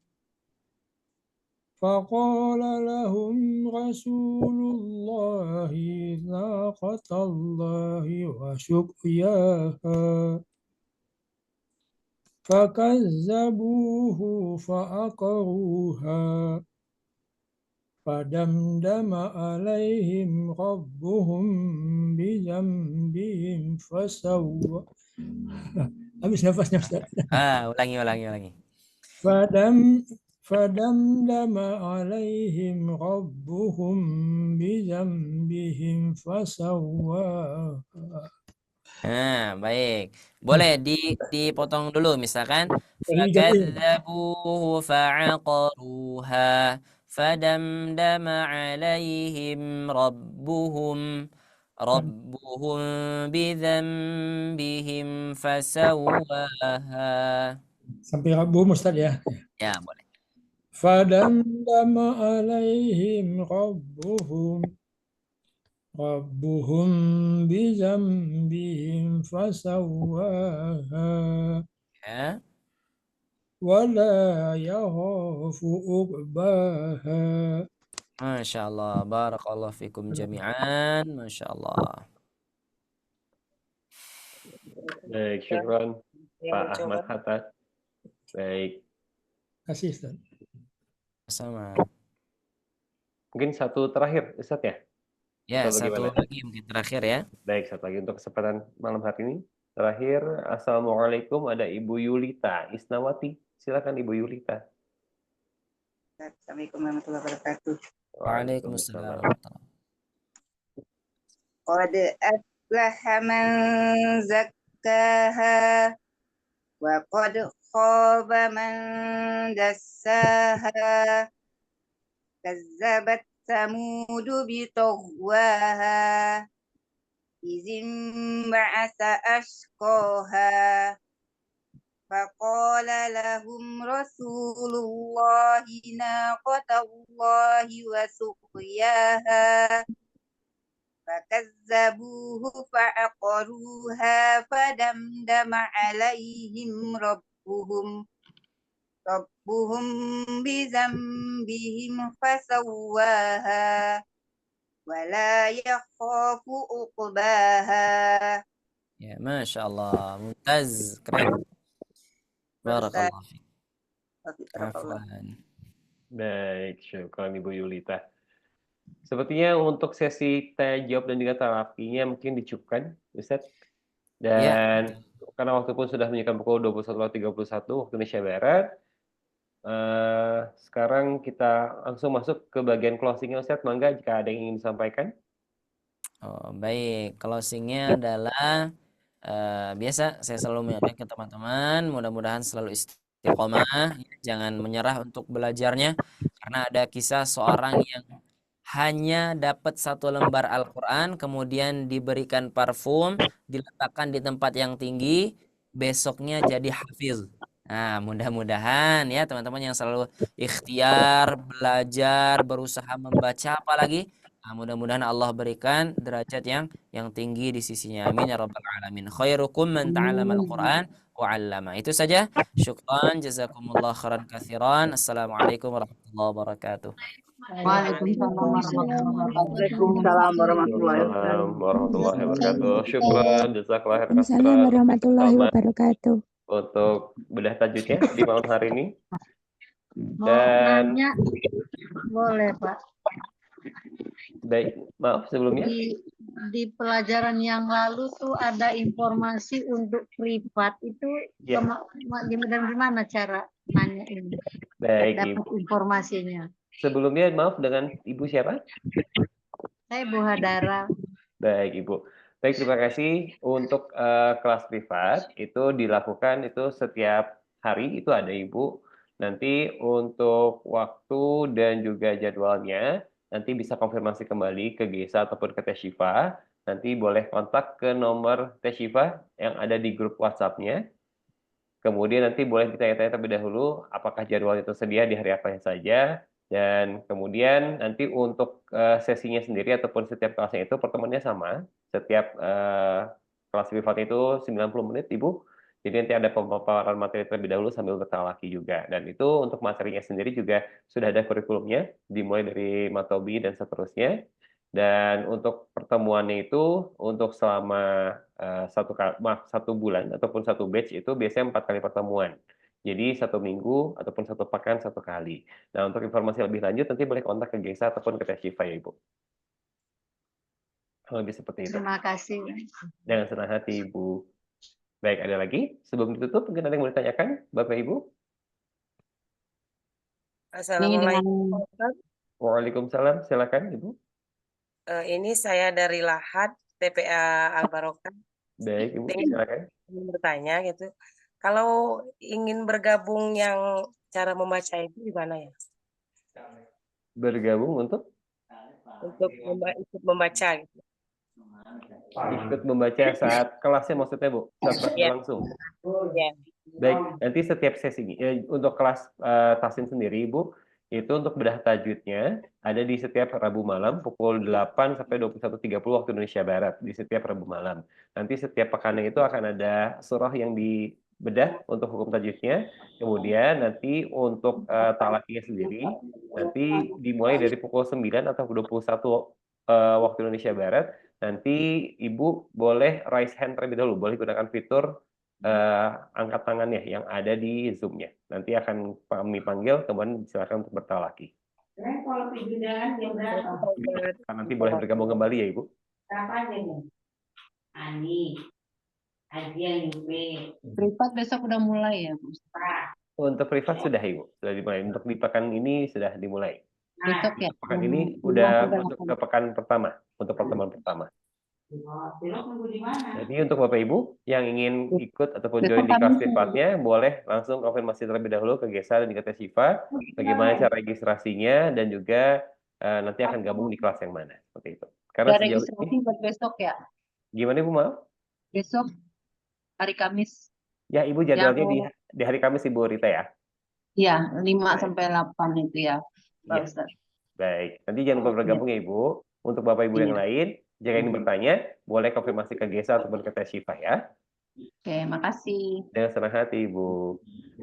Faqala lahum Rasulullahi naqatallahi wa syuqyaha. Fakazzabuhu fa'aqaruha. Fadamdama alaihim rabbuhum bizambihim fasawwa. Habis nafasnya Ustaz. Ulangi. Fadamdama alaihim rabbuhum bizambihim fasawwa. Nah, baik. Boleh dipotong dulu misalkan fakadzabuhu fa'aqaruha fadamdama alaihim rabbuhum bidzambihim fasawwaha. Sampai rabbuhum Ustaz ya. Ya, boleh. Fadamdama alaihim rabbuhum bizambihim fasawwaha. Ya. Wala yakhafu uqbaha. Masya Allah. Barakallahu fikum jami'an. Masya Allah. Baik, syukron Pak Ahmad Hatta. Baik. Kasih Ustaz. Sama. Mungkin satu terakhir, Ustaz ya? Ya, Atau satu bagaimana? lagi mungkin terakhir ya. Baik, satu lagi untuk kesempatan malam hari ini. Terakhir, Assalamualaikum, ada Ibu Yulita Isnawati. Silakan Ibu Yulita. Assalamualaikum warahmatullahi wabarakatuh. Waalaikumsalam. Qad aflaha man zakkaha wa qad khaba man dassaha. Kazzabat Samudu bitaghwaha izin ba'atha ashqaha. Faqala lahum Rasulullahi naqatallahi wa suqyaha. Fakazzabuhu fa'aqaruha fadamdama alaihim rabbuhum bizambihim fasawwaha wala yakhafu uqbaha. Ya, Masya Allah. Mumtaz. Keren. Barakallah fiik. Afwan. Baik, syukran Ibu Yulita. Sepertinya untuk sesi tanya jawab dan juga terapinya mungkin dicukupkan, Ustaz. Dan karena waktu pun sudah menunjukkan pukul 21.31 waktu Indonesia Barat, sekarang kita langsung masuk ke bagian closingnya, Ustaz. Mangga jika ada yang ingin disampaikan. Oh, baik. Closingnya adalah biasa saya selalu menyampaikan ke teman-teman, mudah-mudahan selalu istiqomah, jangan menyerah untuk belajarnya, karena ada kisah seorang yang hanya dapat 1 lembar Al-Quran, kemudian diberikan parfum, diletakkan di tempat yang tinggi, besoknya jadi hafiz. Nah, mudah-mudahan ya teman-teman yang selalu ikhtiar, belajar, berusaha membaca, apalagi mudah-mudahan Allah berikan derajat yang tinggi di sisinya. Amin ya rabbal alamin. Khairukum man ta'allama al-Qur'an wa 'allama. Itu saja. Syukran, jazakumullah khairan katsiran. Assalamualaikum warahmatullahi wabarakatuh. Waalaikumsalam warahmatullahi wabarakatuh. Syukran, jazakallah khairan Waalaikumsalam katsiran. warahmatullahi wabarakatuh. Untuk bedah tajwidnya di malam hari ini. Mau nanya, boleh Pak? Baik, maaf sebelumnya. Di pelajaran yang lalu tuh ada informasi untuk privat itu dan gimana cara nanya ini? Baik, dapat Ibu. Informasinya. Sebelumnya maaf, dengan Ibu siapa? Saya Bu Hadara. Baik, Ibu. Baik, terima kasih. Untuk kelas privat itu dilakukan itu setiap hari, itu ada Ibu. Nanti untuk waktu dan juga jadwalnya nanti bisa konfirmasi kembali ke Gesa ataupun ke Teh Syifa. Nanti boleh kontak ke nomor Teh Syifa yang ada di grup WhatsApp-nya. Kemudian nanti boleh ditanya-tanya terlebih dahulu apakah jadwal itu tersedia di hari apa saja. Dan kemudian nanti untuk sesinya sendiri ataupun setiap kelasnya itu pertemuannya sama. Setiap kelas privat itu 90 menit, Ibu. Jadi nanti ada pemaparan materi terlebih dahulu sambil bertalaki juga. Dan itu untuk materinya sendiri juga sudah ada kurikulumnya, dimulai dari Matobi dan seterusnya. Dan untuk pertemuannya itu untuk selama 1 bulan ataupun 1 batch itu biasanya 4 kali pertemuan. Jadi 1 minggu ataupun 1 pekan 1 kali. Nah, untuk informasi lebih lanjut nanti boleh kontak ke Gesa ataupun ke Teh Syifa ya, Ibu. Lebih seperti itu. Terima kasih. Jangan senang hati, Ibu. Baik, ada lagi? Sebelum ditutup, mungkin ada yang mau ditanyakan, Bapak Ibu? Assalamualaikum. Waalaikumsalam, silakan Ibu. Ini saya dari Lahat, TPA Al-Barokah. Baik, Ibu, silakan. Ingin bertanya gitu. Kalau ingin bergabung yang cara membaca itu gimana ya? Bergabung untuk? Untuk ikut membaca gitu. Ikut membaca saat kelasnya maksudnya, Bu? Saat kelas berlangsung? Ya. Baik, nanti setiap sesi untuk kelas Tahsin sendiri, Ibu, itu untuk bedah tajwidnya ada di setiap Rabu malam pukul 8 sampai 21.30 waktu Indonesia Barat, di setiap Rabu malam. Nanti setiap pekannya itu akan ada surah yang dibedah untuk hukum tajwidnya. Kemudian nanti untuk talakinya sendiri, nanti dimulai dari pukul 9 atau 21 waktu Indonesia Barat. Nanti Ibu boleh raise hand terlebih dahulu, boleh gunakan fitur angkat tangannya yang ada di Zoom-nya. Nanti akan kami panggil, kemudian silakan untuk bertalaki. Nanti boleh bergabung kembali ya, Ibu. Privat besok udah mulai ya, Pak Ustadz? Untuk privat sudah Ibu, sudah dimulai. Untuk di pekan ini sudah dimulai. Besok ya? Pekan ini 5 udah sampai masuk 8. ke pekan pertama, untuk pertemuan pertama. Jadi untuk Bapak Ibu yang ingin ikut ataupun join di kelas privatnya, boleh langsung konfirmasi terlebih dahulu ke Gesa dan juga Teh Syifa, bagaimana cara registrasinya dan juga nanti akan gabung di kelas yang mana, seperti itu. Karena Udah sejauh registrasi ini, buat besok ya? gimana Ibu maaf? Besok hari Kamis. Ya Ibu jadwalnya di hari Kamis Ibu Rita ya? Iya, 5 Baik. sampai 8 itu ya, Pak Iya. Ustadz. Baik, nanti jangan lupa bergabung ya Ibu. Untuk Bapak Ibu yang lain, jika ingin bertanya, boleh konfirmasi ke Gesa ataupun ke Teh Syifa ya. Oke, makasih. Dengan senang hati Ibu.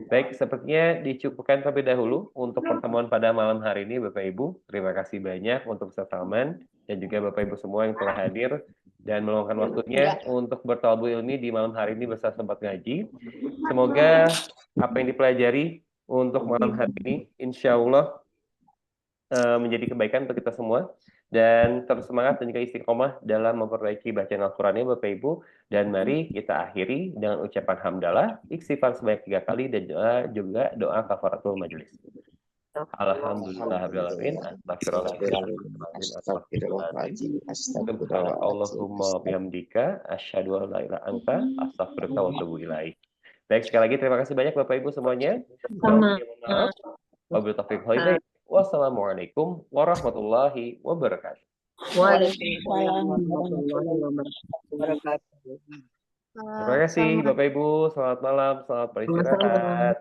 Baik, sepertinya dicukupkan terlebih dahulu untuk pertemuan pada malam hari ini Bapak Ibu. Terima kasih banyak untuk Ustaz Salman dan juga Bapak Ibu semua yang telah hadir dan meluangkan waktunya untuk bertalbu ilmi di malam hari ini bersama Sobat Ngaji. Semoga apa yang dipelajari untuk malam hari ini insya Allah menjadi kebaikan untuk kita semua, dan terus semangat dan juga istiqomah dalam memperbaiki bacaan Al-Qurannya Bapak Ibu. Dan mari kita akhiri dengan ucapan hamdalah, istighfar sebanyak 3 kali, dan juga doa kafaratul majelis. Alhamdulillahirrahmanirrahim. Subhanakallahumma bihamdika asyhadu an la ilaha illa anta astaghfiruka wa atubu ilaik. Baik, sekali lagi terima kasih banyak Bapak Ibu semuanya. Wabillahi taufiq wal hidayah. Wassalamualaikum warahmatullahi wabarakatuh. Waalaikumsalam warahmatullahi wabarakatuh. Terima kasih Bapak Ibu, selamat malam, selamat beristirahat.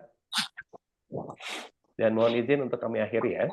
Dan mohon izin untuk kami akhiri ya.